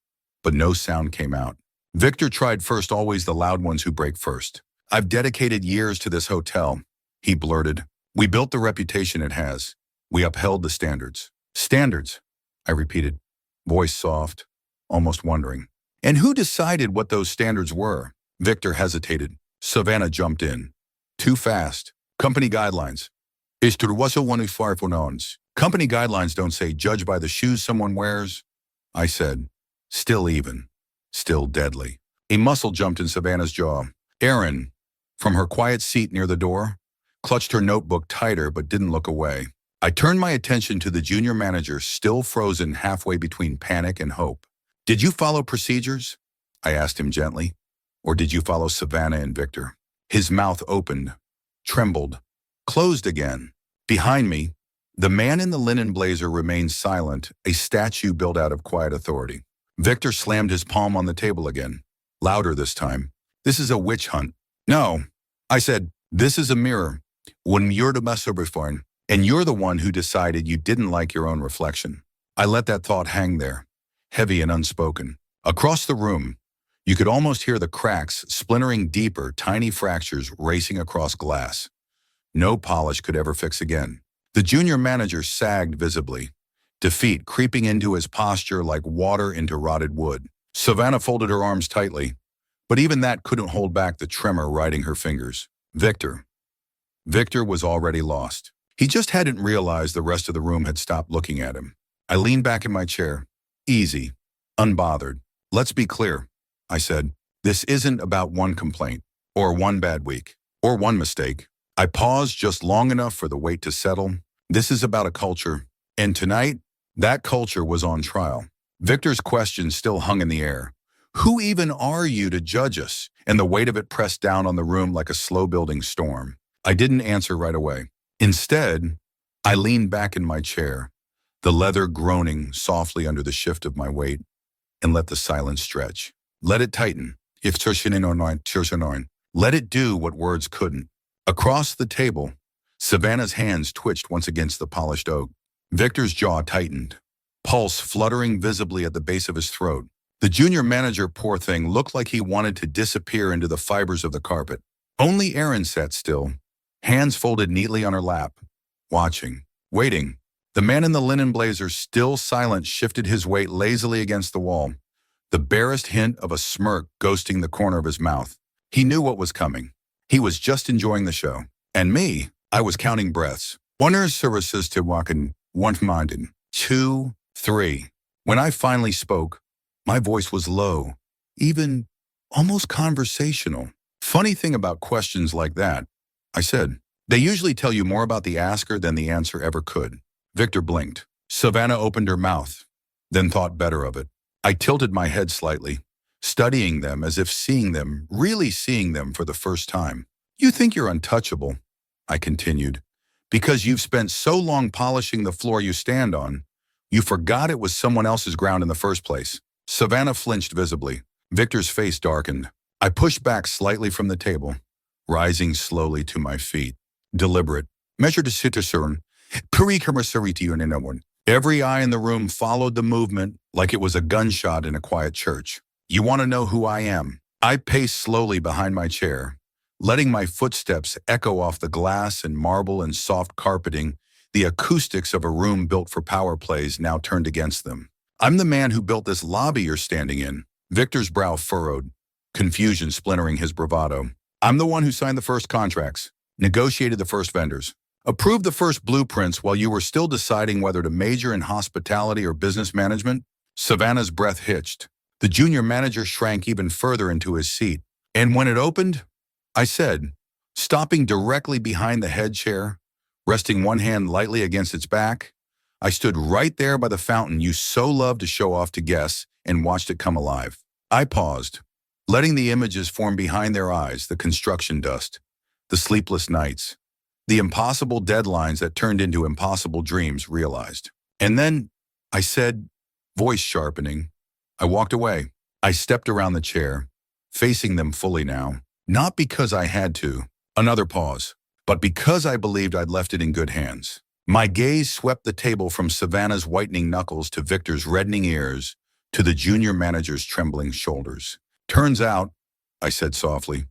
but no sound came out. Victor tried first, always the loud ones who break first. "I've dedicated years to this hotel," he blurted. "We built the reputation it has. We upheld the standards." "Standards," I repeated, voice soft, almost wondering. "And who decided what those standards were?" Victor hesitated. Savannah jumped in. "Too fast. Company guidelines." "Company guidelines don't say judge by the shoes someone wears," I said, still even, still deadly. A muscle jumped in Savannah's jaw. Erin, from her quiet seat near the door, clutched her notebook tighter but didn't look away. I turned my attention to the junior manager, still frozen halfway between panic and hope. "Did you follow procedures?" I asked him gently. "Or did you follow Savannah and Victor?" His mouth opened, trembled, closed again. Behind me, the man in the linen blazer remained silent, a statue built out of quiet authority. Victor slammed his palm on the table again, louder this time. "This is a witch hunt." "No," I said, "this is a mirror. When you're the messerbefahren, and you're the one who decided you didn't like your own reflection." I let that thought hang there, heavy and unspoken. Across the room, you could almost hear the cracks splintering deeper, tiny fractures racing across glass. No polish could ever fix again. The junior manager sagged visibly, defeat creeping into his posture like water into rotted wood. Savannah folded her arms tightly, but even that couldn't hold back the tremor riding her fingers. Victor was already lost. He just hadn't realized the rest of the room had stopped looking at him. I leaned back in my chair, easy, unbothered. "Let's be clear," I said. "This isn't about one complaint, or one bad week, or one mistake." I paused just long enough for the weight to settle. This is about a culture, and tonight, that culture was on trial. Victor's question still hung in the air. "Who even are you to judge us?" And the weight of it pressed down on the room like a slow-building storm. I didn't answer right away. Instead, I leaned back in my chair, the leather groaning softly under the shift of my weight, and let the silence stretch. Let it tighten. Let it do what words couldn't. Across the table, Savannah's hands twitched once against the polished oak. Victor's jaw tightened, pulse fluttering visibly at the base of his throat. The junior manager, poor thing, looked like he wanted to disappear into the fibers of the carpet. Only Erin sat still, hands folded neatly on her lap, watching, waiting. The man in the linen blazer, still silent, shifted his weight lazily against the wall, the barest hint of a smirk ghosting the corner of his mouth. He knew what was coming. He was just enjoying the show. And me, I was counting breaths. One services to walking, one minded, 2, 3. When I finally spoke, my voice was low, even almost conversational. Funny thing about questions like that, I said, they usually tell you more about the asker than the answer ever could. Victor blinked. Savannah opened her mouth, then thought better of it. I tilted my head slightly, studying them as if seeing them, really seeing them for the first time. You think you're untouchable, I continued, because you've spent so long polishing the floor you stand on, you forgot it was someone else's ground in the first place. Savannah flinched visibly. Victor's face darkened. I pushed back slightly from the table, rising slowly to my feet. Deliberate, measured to citizen, every eye in the room followed the movement like it was a gunshot in a quiet church. You want to know who I am? I paced slowly behind my chair, letting my footsteps echo off the glass and marble and soft carpeting. The acoustics of a room built for power plays now turned against them. I'm the man who built this lobby you're standing in. Victor's brow furrowed, confusion splintering his bravado. I'm the one who signed the first contracts, negotiated the first vendors, approved the first blueprints while you were still deciding whether to major in hospitality or business management. Savannah's breath hitched. The junior manager shrank even further into his seat. And when it opened, I said, stopping directly behind the head chair, resting one hand lightly against its back, I stood right there by the fountain you so loved to show off to guests and watched it come alive. I paused, letting the images form behind their eyes, the construction dust, the sleepless nights, the impossible deadlines that turned into impossible dreams realized. And then, I said, voice sharpening, I walked away. I stepped around the chair, facing them fully now, not because I had to, another pause, but because I believed I'd left it in good hands. My gaze swept the table from Savannah's whitening knuckles to Victor's reddening ears to the junior manager's trembling shoulders. Turns out, I said softly,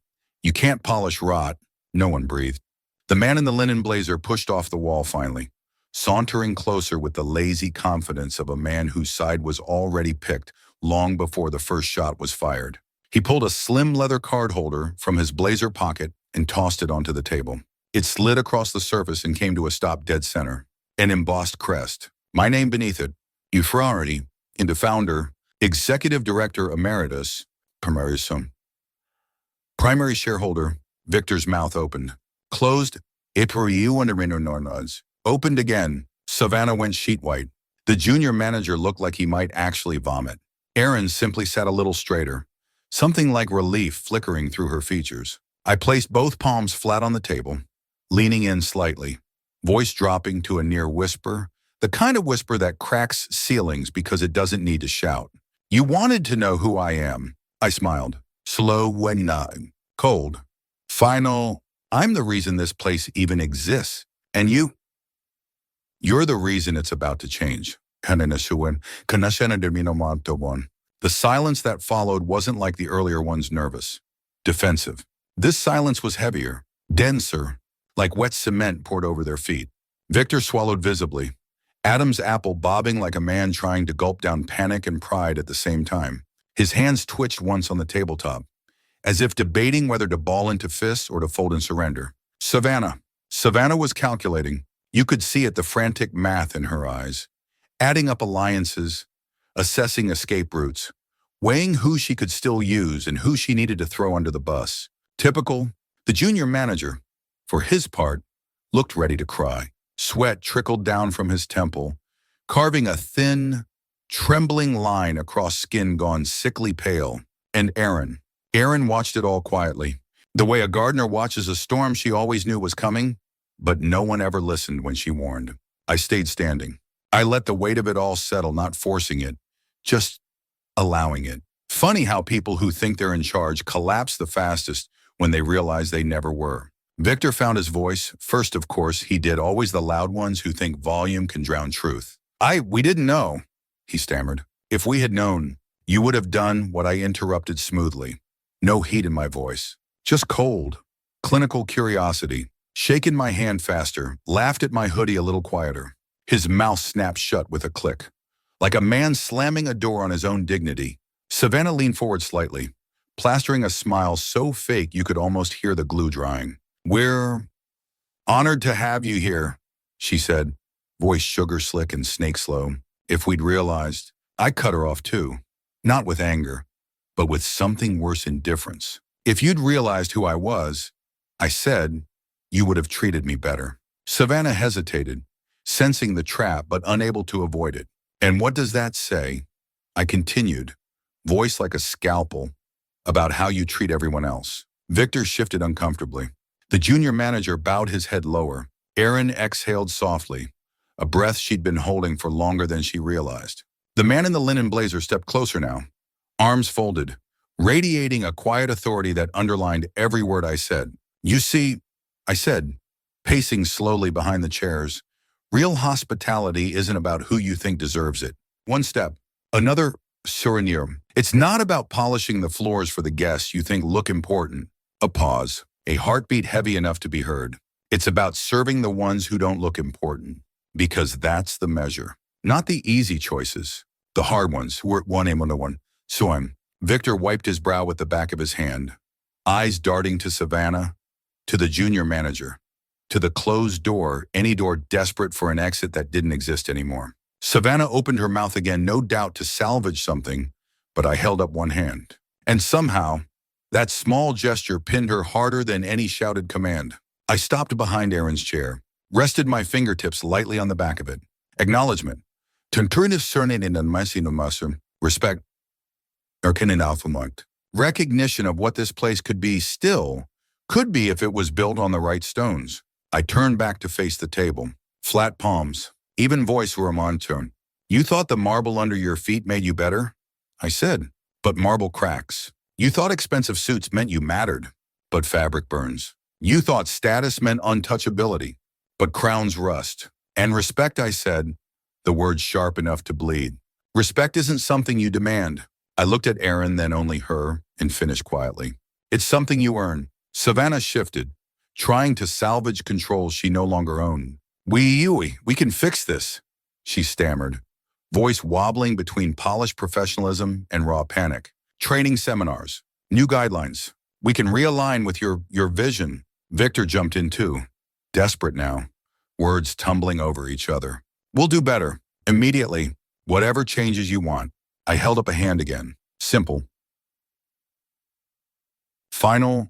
you can't polish rot. No one breathed. The man in the linen blazer pushed off the wall finally, sauntering closer with the lazy confidence of a man whose side was already picked long before the first shot was fired. He pulled a slim leather card holder from his blazer pocket and tossed it onto the table. It slid across the surface and came to a stop dead center, an embossed crest, my name beneath it, Euphraity, into founder, executive director emeritus, primary shareholder. Victor's mouth opened, closed, opened again. Savannah went sheet white. The junior manager looked like he might actually vomit. Erin simply sat a little straighter, something like relief flickering through her features. I placed both palms flat on the table, leaning in slightly, voice dropping to a near whisper, the kind of whisper that cracks ceilings because it doesn't need to shout. You wanted to know who I am. I smiled. Slow when I'm cold. Final, I'm the reason this place even exists. And you're the reason it's about to change. The silence that followed wasn't like the earlier one's nervous, defensive. This silence was heavier, denser, like wet cement poured over their feet. Victor swallowed visibly, Adam's apple bobbing like a man trying to gulp down panic and pride at the same time. His hands twitched once on the tabletop, as if debating whether to ball into fists or to fold in surrender. Savannah was calculating. You could see it, the frantic math in her eyes, adding up alliances, assessing escape routes, weighing who she could still use and who she needed to throw under the bus. Typical, the junior manager, for his part, looked ready to cry. Sweat trickled down from his temple, carving a thin, trembling line across skin gone sickly pale. And Erin watched it all quietly. The way a gardener watches a storm she always knew was coming, but no one ever listened when she warned. I stayed standing. I let the weight of it all settle, not forcing it, just allowing it. Funny how people who think they're in charge collapse the fastest when they realize they never were. Victor found his voice. First, of course, he did, always the loud ones who think volume can drown truth. We didn't know. he stammered. If we had known, you would have done what I interrupted smoothly. No heat in my voice. Just cold, clinical curiosity. Shaken my hand faster, laughed at my hoodie a little quieter. His mouth snapped shut with a click. Like a man slamming a door on his own dignity, Savannah leaned forward slightly, plastering a smile so fake you could almost hear the glue drying. We're honored to have you here, she said, voice sugar slick and snake slow. If we'd realized, I cut her off too. Not with anger, but with something worse, indifference. If you'd realized who I was, I said, you would have treated me better. Savannah hesitated, sensing the trap but unable to avoid it. And what does that say? I continued, voice like a scalpel, about how you treat everyone else. Victor shifted uncomfortably. The junior manager bowed his head lower. Erin exhaled softly, a breath she'd been holding for longer than she realized. The man in the linen blazer stepped closer now, arms folded, radiating a quiet authority that underlined every word I said. You see, I said, pacing slowly behind the chairs, real hospitality isn't about who you think deserves it. One step, another souvenir. It's not about polishing the floors for the guests you think look important. A pause, a heartbeat heavy enough to be heard. It's about serving the ones who don't look important, because that's the measure. Not the easy choices, the hard ones who are one aim on the one. So Victor wiped his brow with the back of his hand, eyes darting to Savannah, to the junior manager, to the closed door, any door desperate for an exit that didn't exist anymore. Savannah opened her mouth again, no doubt to salvage something, but I held up one hand. And somehow, that small gesture pinned her harder than any shouted command. I stopped behind Erin's chair, rested my fingertips lightly on the back of it. Acknowledgement. Respect. Recognition of what this place could be could be if it was built on the right stones. I turned back to face the table. Flat palms, even voice were a monotone. You thought the marble under your feet made you better? I said, but marble cracks. You thought expensive suits meant you mattered, but fabric burns. You thought status meant untouchability, but crowns rust. And respect, I said, the word sharp enough to bleed. Respect isn't something you demand. I looked at Erin, then only her, and finished quietly. It's something you earn. Savannah shifted, trying to salvage control she no longer owned. We can fix this, she stammered, voice wobbling between polished professionalism and raw panic. Training seminars, new guidelines. We can realign with your vision. Victor jumped in too, desperate now, words tumbling over each other. We'll do better, immediately, whatever changes you want. I held up a hand again, simple, final,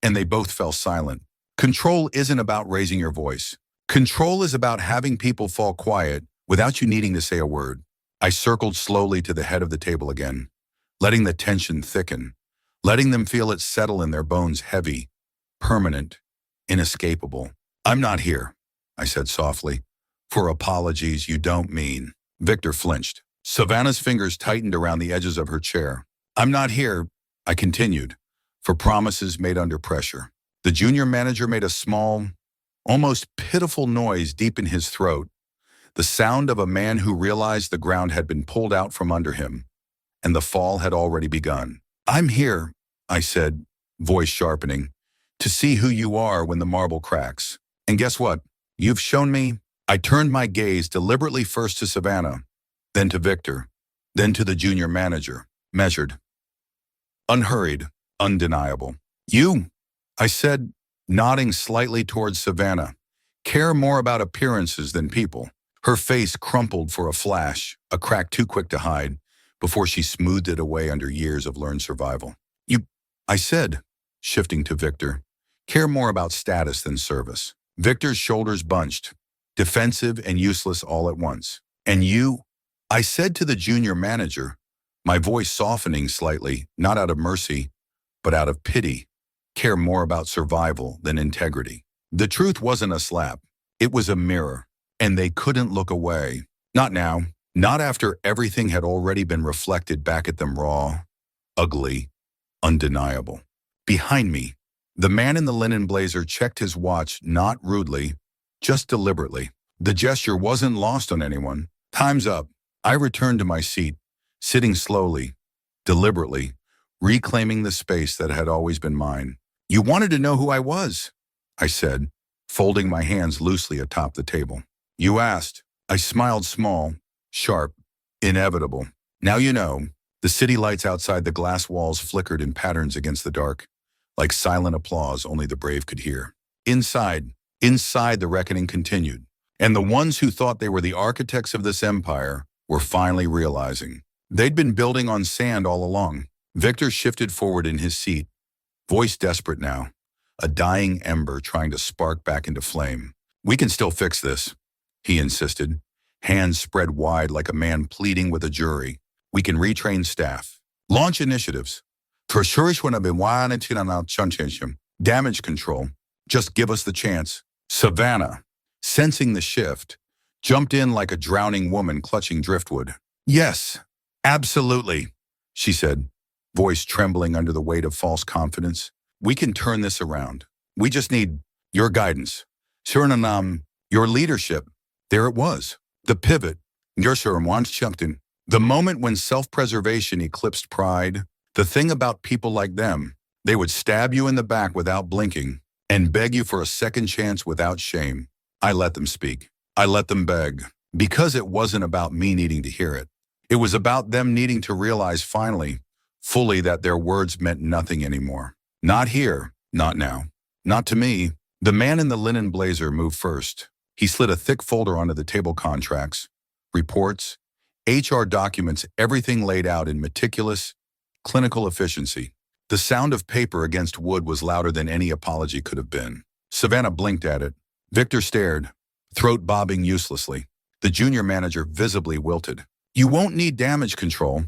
and they both fell silent. Control isn't about raising your voice. Control is about having people fall quiet without you needing to say a word. I circled slowly to the head of the table again, letting the tension thicken, letting them feel it settle in their bones, heavy, permanent, inescapable. I'm not here, I said softly, for apologies you don't mean. Victor flinched. Savannah's fingers tightened around the edges of her chair. I'm not here, I continued, for promises made under pressure. The junior manager made a small, almost pitiful noise deep in his throat, the sound of a man who realized the ground had been pulled out from under him, and the fall had already begun. I'm here, I said, voice sharpening, to see who you are when the marble cracks. And guess what? You've shown me. I turned my gaze deliberately first to Savannah, then to Victor, then to the junior manager, measured, unhurried, undeniable. You, I said, nodding slightly towards Savannah, care more about appearances than people. Her face crumpled for a flash, a crack too quick to hide, before she smoothed it away under years of learned survival. You, I said, shifting to Victor, care more about status than service. Victor's shoulders bunched, defensive and useless all at once. And you, I said to the junior manager, my voice softening slightly, not out of mercy, but out of pity, care more about survival than integrity. The truth wasn't a slap. It was a mirror, and they couldn't look away. Not now, not after everything had already been reflected back at them raw, ugly, undeniable. Behind me, the man in the linen blazer checked his watch not rudely, just deliberately. The gesture wasn't lost on anyone. Time's up, I returned to my seat, sitting slowly, deliberately, reclaiming the space that had always been mine. You wanted to know who I was, I said, folding my hands loosely atop the table. You asked. I smiled small, sharp, inevitable. Now you know. The city lights outside the glass walls flickered in patterns against the dark, like silent applause only the brave could hear. Inside the reckoning continued, and the ones who thought they were the architects of this empire were finally realizing. They'd been building on sand all along. Victor shifted forward in his seat, voice desperate now, a dying ember trying to spark back into flame. We can still fix this, he insisted, hands spread wide like a man pleading with a jury. We can retrain staff, launch initiatives. Damage control. Just give us the chance. Savannah, sensing the shift, jumped in like a drowning woman clutching driftwood. Yes, absolutely, she said, voice trembling under the weight of false confidence. We can turn this around. We just need your guidance. Suriname, your leadership. There it was, the pivot. The moment when self-preservation eclipsed pride, the thing about people like them, they would stab you in the back without blinking and beg you for a second chance without shame. I let them speak. I let them beg, because it wasn't about me needing to hear it. It was about them needing to realize finally, fully, that their words meant nothing anymore. Not here, not now, not to me. The man in the linen blazer moved first. He slid a thick folder onto the table. Contracts, reports, HR documents, everything laid out in meticulous, clinical efficiency. The sound of paper against wood was louder than any apology could have been. Savannah blinked at it. Victor stared, throat bobbing uselessly. The junior manager visibly wilted. You won't need damage control,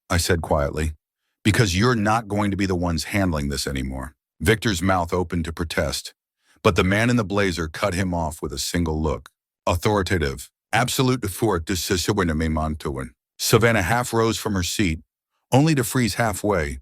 I said quietly, because you're not going to be the ones handling this anymore. Victor's mouth opened to protest, but the man in the blazer cut him off with a single look. Authoritative. Absolute authority. Savannah half rose from her seat, only to freeze halfway,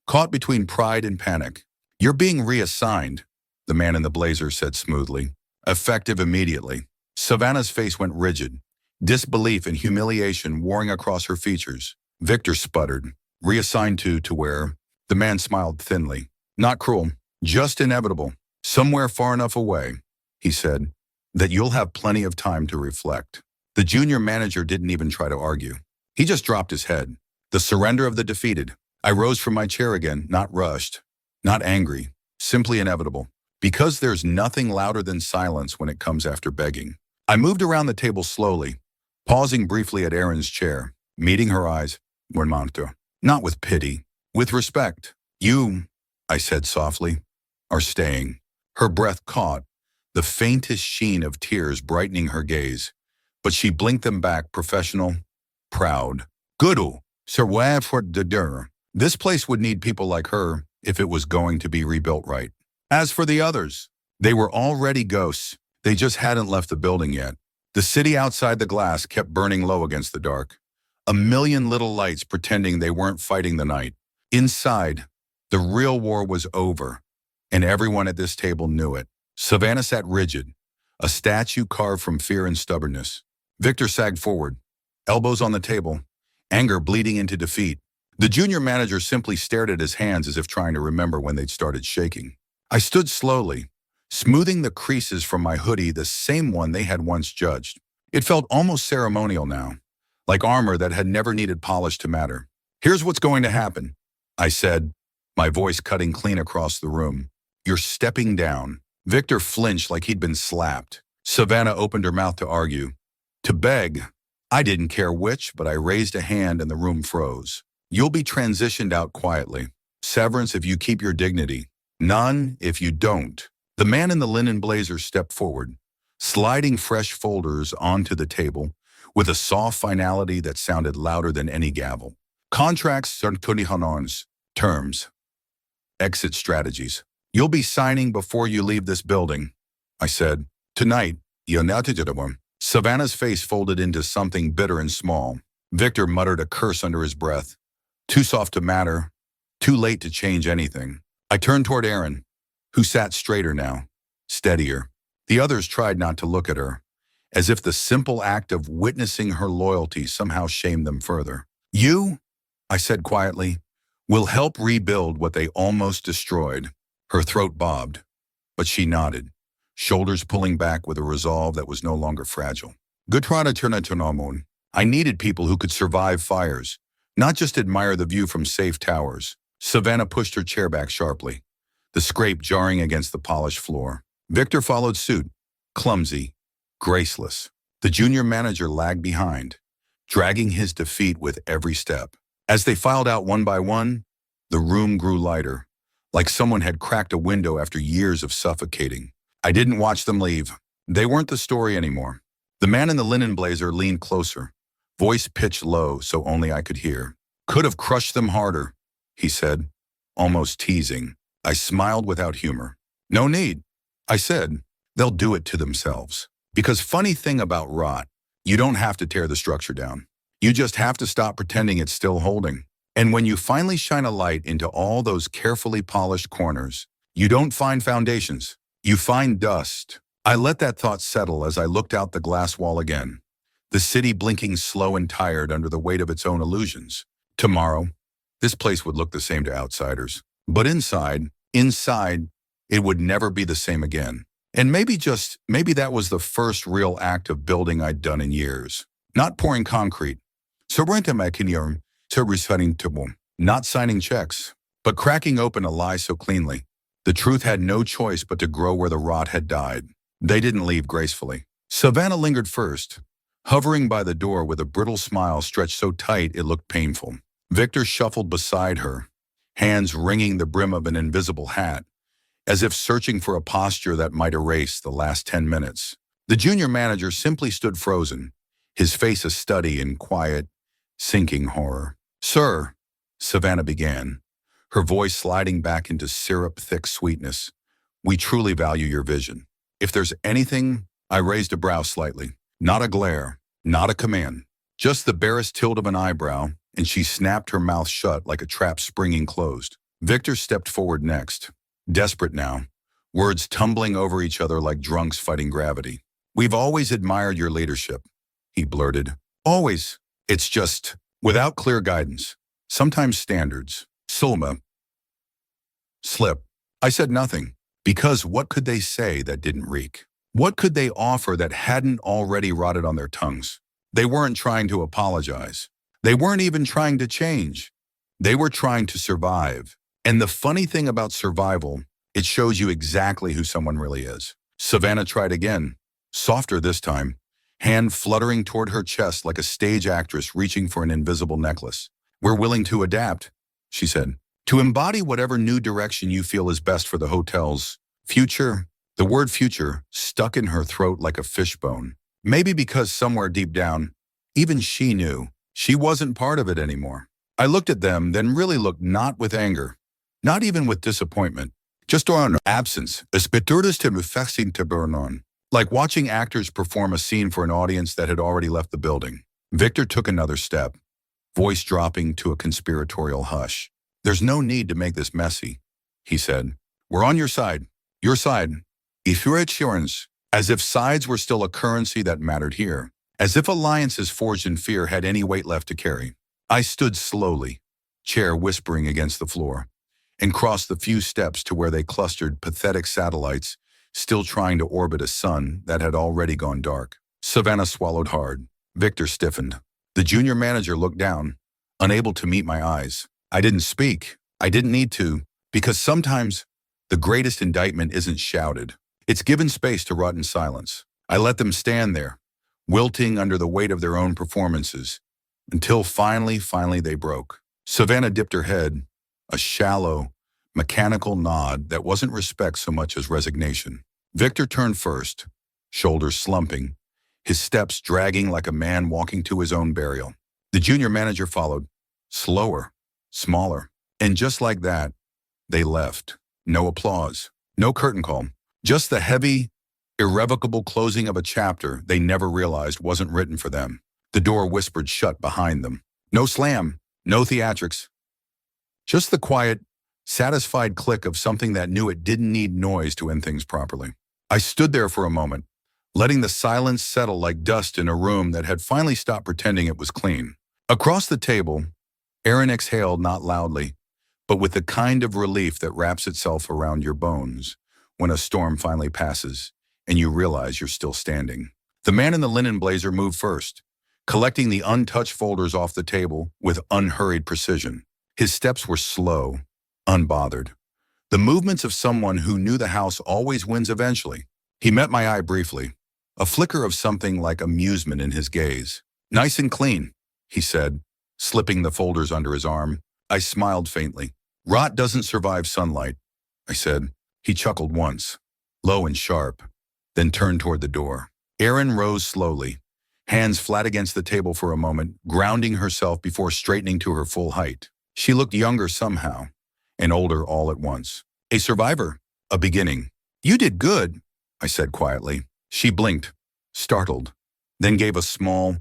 caught between pride and panic. You're being reassigned, the man in the blazer said smoothly, effective immediately. Savannah's face went rigid, disbelief and humiliation warring across her features. Victor sputtered. Reassigned to where? The man smiled thinly. Not cruel, just inevitable. Somewhere far enough away, he said, that you'll have plenty of time to reflect. The junior manager didn't even try to argue. He just dropped his head. The surrender of the defeated. I rose from my chair again, not rushed, not angry, simply inevitable. Because there's nothing louder than silence when it comes after begging. I moved around the table slowly, pausing briefly at Erin's chair, meeting her eyes, not with pity, with respect. You, I said softly, are staying. Her breath caught, the faintest sheen of tears brightening her gaze, but she blinked them back, professional, proud. Good'll, survive for the dur. This place would need people like her if it was going to be rebuilt right. As for the others, they were already ghosts. They just hadn't left the building yet. The city outside the glass kept burning low against the dark. A million little lights pretending they weren't fighting the night. Inside, the real war was over, and everyone at this table knew it. Savannah sat rigid, a statue carved from fear and stubbornness. Victor sagged forward, elbows on the table, anger bleeding into defeat. The junior manager simply stared at his hands as if trying to remember when they'd started shaking. I stood slowly, smoothing the creases from my hoodie, the same one they had once judged. It felt almost ceremonial now, like armor that had never needed polish to matter. Here's what's going to happen, I said, my voice cutting clean across the room. You're stepping down. Victor flinched like he'd been slapped. Savannah opened her mouth to argue, to beg. I didn't care which, but I raised a hand and the room froze. You'll be transitioned out quietly. Severance if you keep your dignity. None if you don't. The man in the linen blazer stepped forward, sliding fresh folders onto the table with a soft finality that sounded louder than any gavel. Contracts, terms, exit strategies. You'll be signing before you leave this building, I said. Tonight, Savannah's face folded into something bitter and small. Victor muttered a curse under his breath. Too soft to matter, too late to change anything. I turned toward Erin, who sat straighter now, steadier. The others tried not to look at her, as if the simple act of witnessing her loyalty somehow shamed them further. You, I said quietly, will help rebuild what they almost destroyed. Her throat bobbed, but she nodded, shoulders pulling back with a resolve that was no longer fragile. Gutrana Turnatunamon. I needed people who could survive fires, not just admire the view from safe towers. Savannah pushed her chair back sharply, the scrape jarring against the polished floor. Victor followed suit, clumsy, graceless. The junior manager lagged behind, dragging his defeat with every step. As they filed out one by one, the room grew lighter, like someone had cracked a window after years of suffocating. I didn't watch them leave. They weren't the story anymore. The man in the linen blazer leaned closer, voice pitched low so only I could hear. Could have crushed them harder, he said, almost teasing. I smiled without humor. No need, I said. They'll do it to themselves. Because funny thing about rot, you don't have to tear the structure down. You just have to stop pretending it's still holding. And when you finally shine a light into all those carefully polished corners, you don't find foundations, you find dust. I let that thought settle as I looked out the glass wall again, the city blinking slow and tired under the weight of its own illusions. Tomorrow, this place would look the same to outsiders. But inside, it would never be the same again. And maybe that was the first real act of building I'd done in years. Not pouring concrete, not signing checks, but cracking open a lie so cleanly. The truth had no choice but to grow where the rot had died. They didn't leave gracefully. Savannah lingered first, hovering by the door with a brittle smile stretched so tight it looked painful. Victor shuffled beside her, hands wringing the brim of an invisible hat, as if searching for a posture that might erase the last 10 minutes. The junior manager simply stood frozen, his face a study in quiet, sinking horror. Sir, Savannah began, her voice sliding back into syrup-thick sweetness, we truly value your vision. If there's anything, I raised a brow slightly. Not a glare, not a command, just the barest tilt of an eyebrow, and she snapped her mouth shut like a trap springing closed. Victor stepped forward next, desperate now, words tumbling over each other like drunks fighting gravity. We've always admired your leadership, he blurted. Always. It's just, without clear guidance, sometimes standards. Sulma. Slip. I said nothing, because what could they say that didn't reek? What could they offer that hadn't already rotted on their tongues? They weren't trying to apologize. They weren't even trying to change. They were trying to survive. And the funny thing about survival, it shows you exactly who someone really is. Savannah tried again, softer this time, hand fluttering toward her chest like a stage actress reaching for an invisible necklace. We're willing to adapt, she said, to embody whatever new direction you feel is best for the hotel's future. The word future stuck in her throat like a fishbone. Maybe because somewhere deep down, even she knew she wasn't part of it anymore. I looked at them, then really looked not with anger, not even with disappointment, just on absence, like watching actors perform a scene for an audience that had already left the building. Victor took another step, voice dropping to a conspiratorial hush. There's no need to make this messy, he said. We're on your side. Your side. As if sides were still a currency that mattered here. As if alliances forged in fear had any weight left to carry. I stood slowly, chair whispering against the floor, and crossed the few steps to where they clustered pathetic satellites, still trying to orbit a sun that had already gone dark. Savannah swallowed hard. Victor stiffened. The junior manager looked down, unable to meet my eyes. I didn't speak. I didn't need to, because sometimes the greatest indictment isn't shouted. It's given space to rot in silence. I let them stand there, wilting under the weight of their own performances, until finally they broke. Savannah dipped her head, a shallow, mechanical nod that wasn't respect so much as resignation. Victor turned first, shoulders slumping, his steps dragging like a man walking to his own burial. The junior manager followed, slower, smaller, and just like that, they left. No applause, no curtain call, just the heavy, irrevocable closing of a chapter they never realized wasn't written for them. The door whispered shut behind them. No slam, no theatrics. Just the quiet, satisfied click of something that knew it didn't need noise to end things properly. I stood there for a moment, letting the silence settle like dust in a room that had finally stopped pretending it was clean. Across the table, Aaron exhaled not loudly, but with the kind of relief that wraps itself around your bones when a storm finally passes and you realize you're still standing. The man in the linen blazer moved first, collecting the untouched folders off the table with unhurried precision. His steps were slow, unbothered. The movements of someone who knew the house always wins eventually. He met my eye briefly, a flicker of something like amusement in his gaze. "Nice and clean," he said, slipping the folders under his arm. I smiled faintly. "Rot doesn't survive sunlight," I said. He chuckled once, low and sharp, then turned toward the door. Erin rose slowly, hands flat against the table for a moment, grounding herself before straightening to her full height. She looked younger somehow, and older all at once. "A survivor, a beginning." "You did good," I said quietly. She blinked, startled, then gave a small,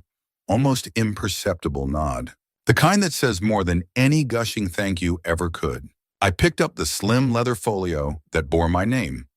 almost imperceptible nod. The kind that says more than any gushing thank you ever could. I picked up the slim leather folio that bore my name,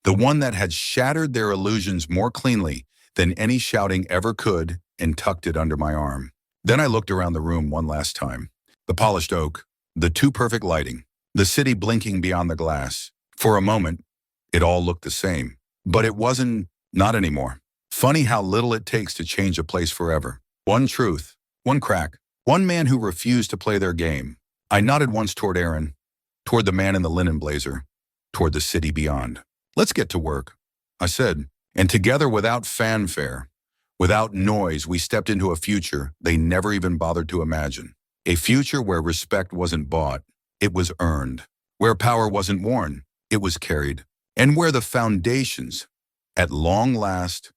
the one that had shattered their illusions more cleanly than any shouting ever could, and tucked it under my arm. Then I looked around the room one last time. The polished oak, the too perfect lighting, the city blinking beyond the glass. For a moment, it all looked the same. But it wasn't, not anymore. Funny how little it takes to change a place forever. One truth, one crack, one man who refused to play their game. I nodded once toward Aaron, toward the man in the linen blazer, toward the city beyond. "Let's get to work," I said, and together without fanfare, without noise, we stepped into a future they never even bothered to imagine. A future where respect wasn't bought, it was earned. Where power wasn't worn, it was carried. And where the foundations, at long last,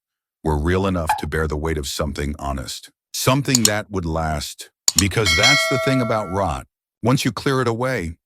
were real enough to bear the weight of something honest. Something that would last. Because that's the thing about rot. Once you clear it away,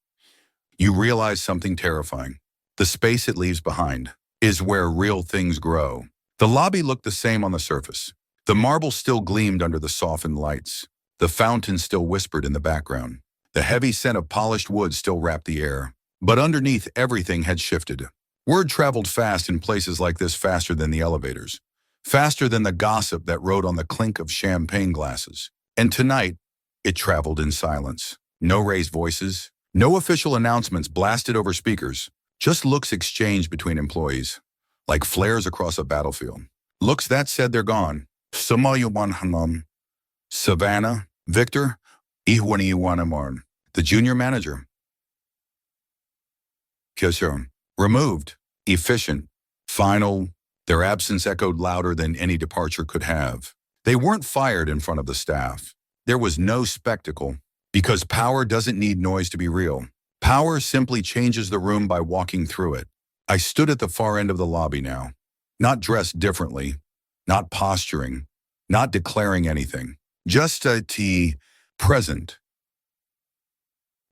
you realize something terrifying. The space it leaves behind is where real things grow. The lobby looked the same on the surface. The marble still gleamed under the softened lights. The fountain still whispered in the background. The heavy scent of polished wood still wrapped the air. But underneath, everything had shifted. Word traveled fast in places like this, faster than the elevators. Faster than the gossip that rode on the clink of champagne glasses. And tonight, it traveled in silence. No raised voices, no official announcements blasted over speakers, just looks exchanged between employees, like flares across a battlefield. Looks that said they're gone. Savannah, Victor, Iwanamorn, the junior manager. Kyosyon, removed, efficient, final. Their absence echoed louder than any departure could have. They weren't fired in front of the staff. There was no spectacle, because power doesn't need noise to be real. Power simply changes the room by walking through it. I stood at the far end of the lobby now, not dressed differently, not posturing, not declaring anything, just present.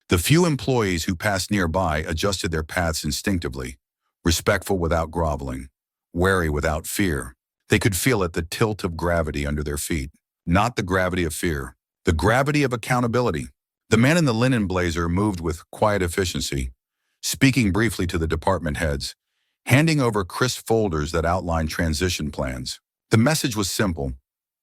The few employees who passed nearby adjusted their paths instinctively, respectful without groveling, wary without fear. They could feel it, the tilt of gravity under their feet, not the gravity of fear, the gravity of accountability. The man in the linen blazer moved with quiet efficiency, speaking briefly to the department heads, handing over crisp folders that outlined transition plans. The message was simple.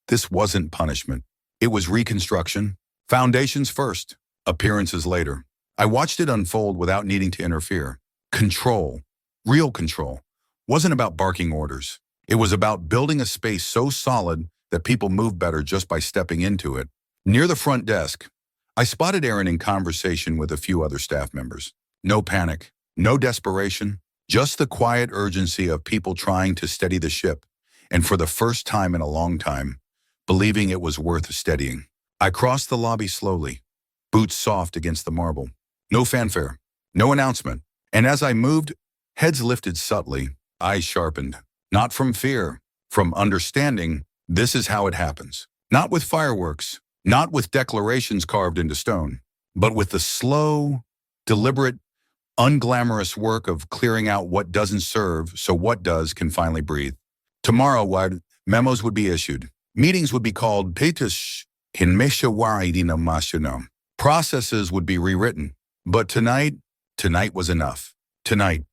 This wasn't punishment. It was reconstruction. Foundations first, appearances later. I watched it unfold without needing to interfere. Control, real control, wasn't about barking orders. It was about building a space so solid that people moved better just by stepping into it. Near the front desk, I spotted Aaron in conversation with a few other staff members. No panic, no desperation, just the quiet urgency of people trying to steady the ship, and for the first time in a long time, believing it was worth steadying. I crossed the lobby slowly, boots soft against the marble. No fanfare, no announcement. And as I moved, heads lifted subtly, eyes sharpened. Not from fear, from understanding this is how it happens. Not with fireworks, not with declarations carved into stone, but with the slow, deliberate, unglamorous work of clearing out what doesn't serve so what does can finally breathe. Tomorrow, memos would be issued. Meetings would be called processes would be rewritten. But tonight was enough. Tonight,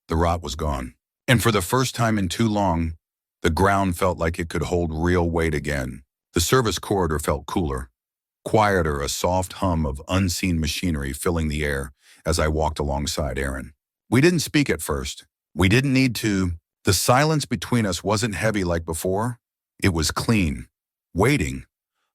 the rot was gone. And for the first time in too long, The ground felt like it could hold real weight again. The service corridor felt cooler, quieter, a soft hum of unseen machinery filling the air as I walked alongside Aaron. We didn't speak at first. We didn't need to. The silence between us wasn't heavy like before. It was clean, waiting,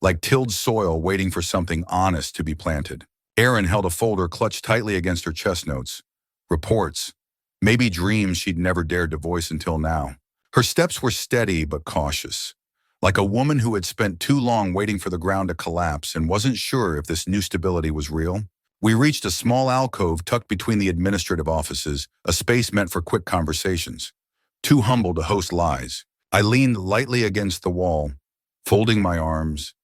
like tilled soil waiting for something honest to be planted. Erin held a folder clutched tightly against her chest notes. Reports, maybe dreams she'd never dared to voice until now. Her steps were steady but cautious, like a woman who had spent too long waiting for the ground to collapse and wasn't sure if this new stability was real. We reached a small alcove tucked between the administrative offices, a space meant for quick conversations. Too humble to host lies. I leaned lightly against the wall, folding my arms,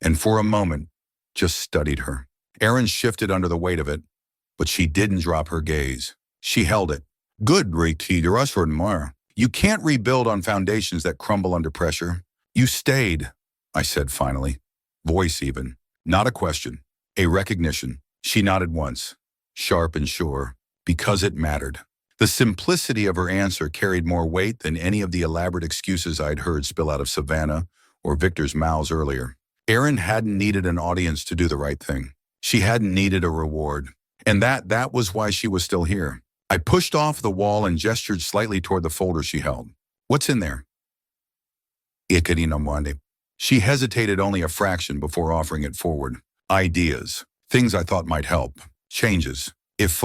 and for a moment, just studied her. Erin shifted under the weight of it, but she didn't drop her gaze. She held it. Good, Rikti, Mar. You can't rebuild on foundations that crumble under pressure. You stayed, I said finally. Voice even. Not a question. A recognition. She nodded once, sharp and sure, because it mattered. The simplicity of her answer carried more weight than any of the elaborate excuses I'd heard spill out of Savannah or Victor's mouths earlier. Erin hadn't needed an audience to do the right thing. She hadn't needed a reward. And that was why she was still here. I pushed off the wall and gestured slightly toward the folder she held. What's in there? Ikarina. She hesitated only a fraction before offering it forward. Ideas. Things I thought might help. Changes. If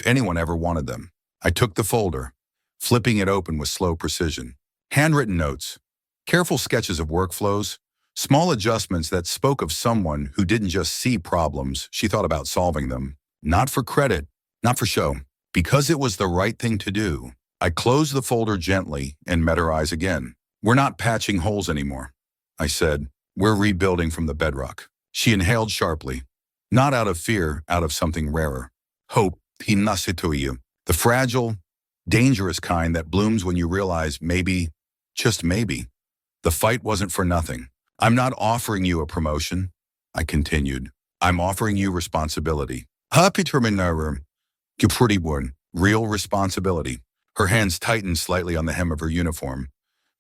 anyone ever wanted them. I took the folder, flipping it open with slow precision. Handwritten notes. Careful sketches of workflows. Small adjustments that spoke of someone who didn't just see problems, she thought about solving them. Not for credit, not for show. Because it was the right thing to do. I closed the folder gently and met her eyes again. We're not patching holes anymore, I said. We're rebuilding from the bedrock. She inhaled sharply. Not out of fear, out of something rarer. Hope, hinasituyu. The fragile, dangerous kind that blooms when you realize maybe, just maybe, the fight wasn't for nothing. I'm not offering you a promotion, I continued. I'm offering you responsibility. You pretty one. Real responsibility. Her hands tightened slightly on the hem of her uniform,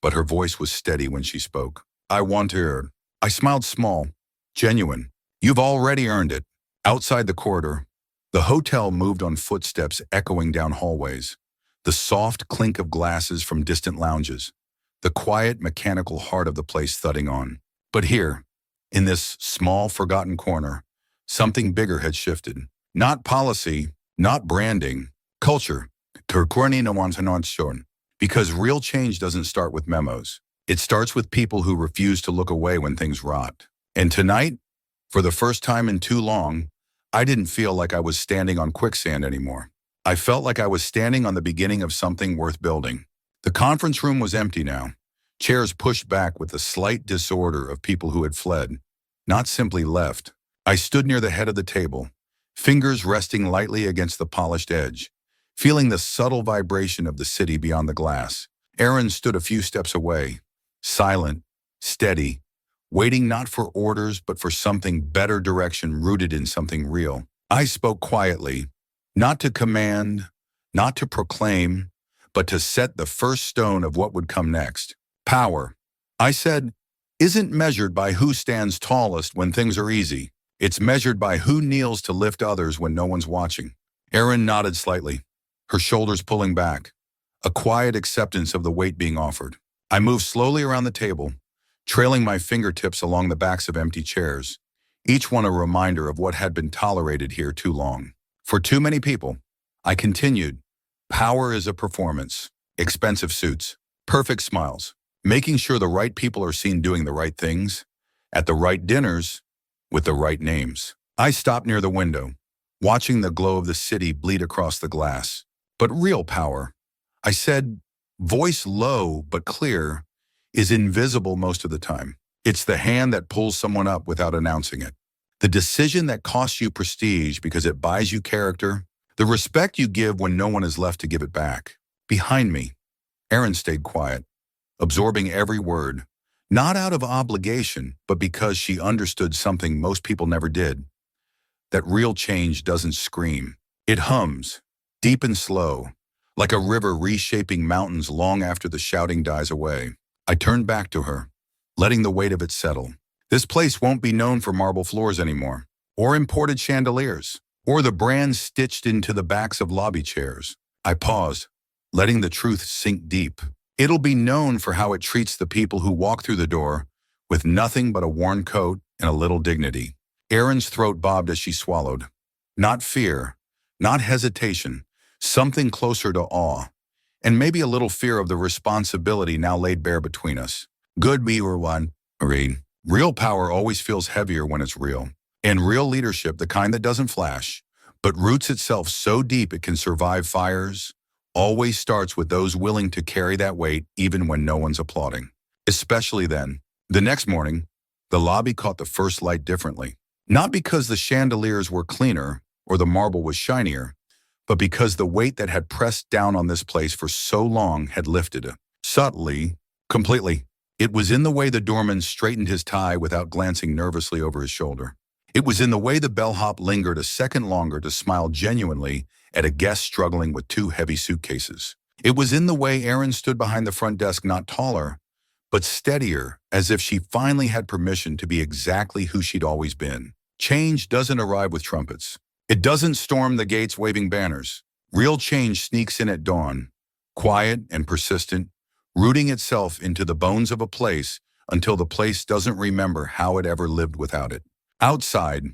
but her voice was steady when she spoke. I want her. I smiled small, genuine. You've already earned it. Outside the corridor, the hotel moved on footsteps echoing down hallways, the soft clink of glasses from distant lounges, the quiet mechanical heart of the place thudding on. But here, in this small forgotten corner, something bigger had shifted. Not policy, not branding, culture. Because real change doesn't start with memos. It starts with people who refuse to look away when things rot. And tonight, for the first time in too long, I didn't feel like I was standing on quicksand anymore. I felt like I was standing on the beginning of something worth building. The conference room was empty now, chairs pushed back with the slight disorder of people who had fled, not simply left. I stood near the head of the table, fingers resting lightly against the polished edge, feeling the subtle vibration of the city beyond the glass. Erin stood a few steps away, silent, steady, waiting not for orders but for something better, direction rooted in something real. I spoke quietly, not to command, not to proclaim, but to set the first stone of what would come next. Power, I said, isn't measured by who stands tallest when things are easy. It's measured by who kneels to lift others when no one's watching. Erin nodded slightly, her shoulders pulling back, a quiet acceptance of the weight being offered. I moved slowly around the table, trailing my fingertips along the backs of empty chairs, each one a reminder of what had been tolerated here too long. For too many people, I continued, power is a performance, expensive suits, perfect smiles, making sure the right people are seen doing the right things, at the right dinners, with the right names. I stopped near the window, watching the glow of the city bleed across the glass. But real power, I said, voice low but clear, is invisible most of the time. It's the hand that pulls someone up without announcing it. The decision that costs you prestige because it buys you character. The respect you give when no one is left to give it back. Behind me, Erin stayed quiet, absorbing every word, not out of obligation, but because she understood something most people never did. That real change doesn't scream. It hums, deep and slow, like a river reshaping mountains long after the shouting dies away. I turned back to her, letting the weight of it settle. This place won't be known for marble floors anymore, or imported chandeliers, or the brands stitched into the backs of lobby chairs. I paused, letting the truth sink deep. It'll be known for how it treats the people who walk through the door with nothing but a worn coat and a little dignity. Erin's throat bobbed as she swallowed. Not fear, not hesitation, something closer to awe, and maybe a little fear of the responsibility now laid bare between us. Good we were one, Marie. Real power always feels heavier when it's real. And real leadership, the kind that doesn't flash, but roots itself so deep it can survive fires, always starts with those willing to carry that weight even when no one's applauding. Especially then. The next morning, the lobby caught the first light differently. Not because the chandeliers were cleaner or the marble was shinier, but because the weight that had pressed down on this place for so long had lifted. Subtly, completely. It was in the way the doorman straightened his tie without glancing nervously over his shoulder. It was in the way the bellhop lingered a second longer to smile genuinely at a guest struggling with two heavy suitcases. It was in the way Erin stood behind the front desk, not taller, but steadier, as if she finally had permission to be exactly who she'd always been. Change doesn't arrive with trumpets. It doesn't storm the gates waving banners. Real change sneaks in at dawn, quiet and persistent, rooting itself into the bones of a place until the place doesn't remember how it ever lived without it. Outside,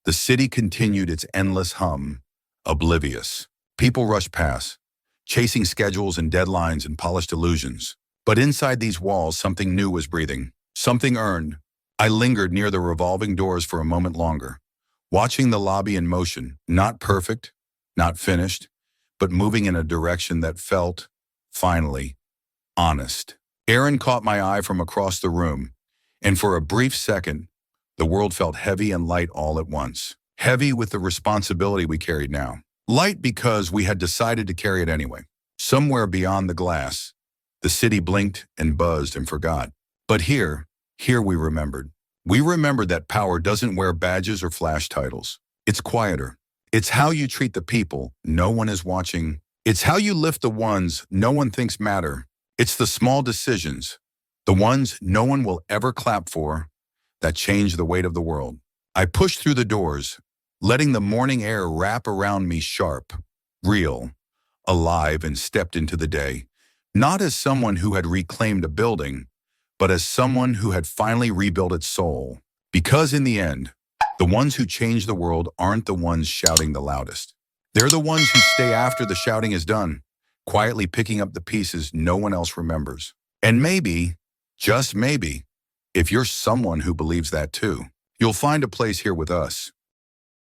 the city continued its endless hum, oblivious. People rushed past, chasing schedules and deadlines and polished illusions. But inside these walls, something new was breathing, something earned. I lingered near the revolving doors for a moment longer, watching the lobby in motion, not perfect, not finished, but moving in a direction that felt, finally, honest. Erin caught my eye from across the room, and for a brief second, the world felt heavy and light all at once. Heavy with the responsibility we carried now. Light because we had decided to carry it anyway. Somewhere beyond the glass, the city blinked and buzzed and forgot. But here we remembered. We remembered that power doesn't wear badges or flash titles. It's quieter. It's how you treat the people no one is watching. It's how you lift the ones no one thinks matter. It's the small decisions, the ones no one will ever clap for, that change the weight of the world. I pushed through the doors, letting the morning air wrap around me sharp, real, alive, and stepped into the day, not as someone who had reclaimed a building, but as someone who had finally rebuilt its soul. Because in the end, the ones who change the world aren't the ones shouting the loudest. They're the ones who stay after the shouting is done, quietly picking up the pieces no one else remembers. And maybe, just maybe, if you're someone who believes that too, you'll find a place here with us.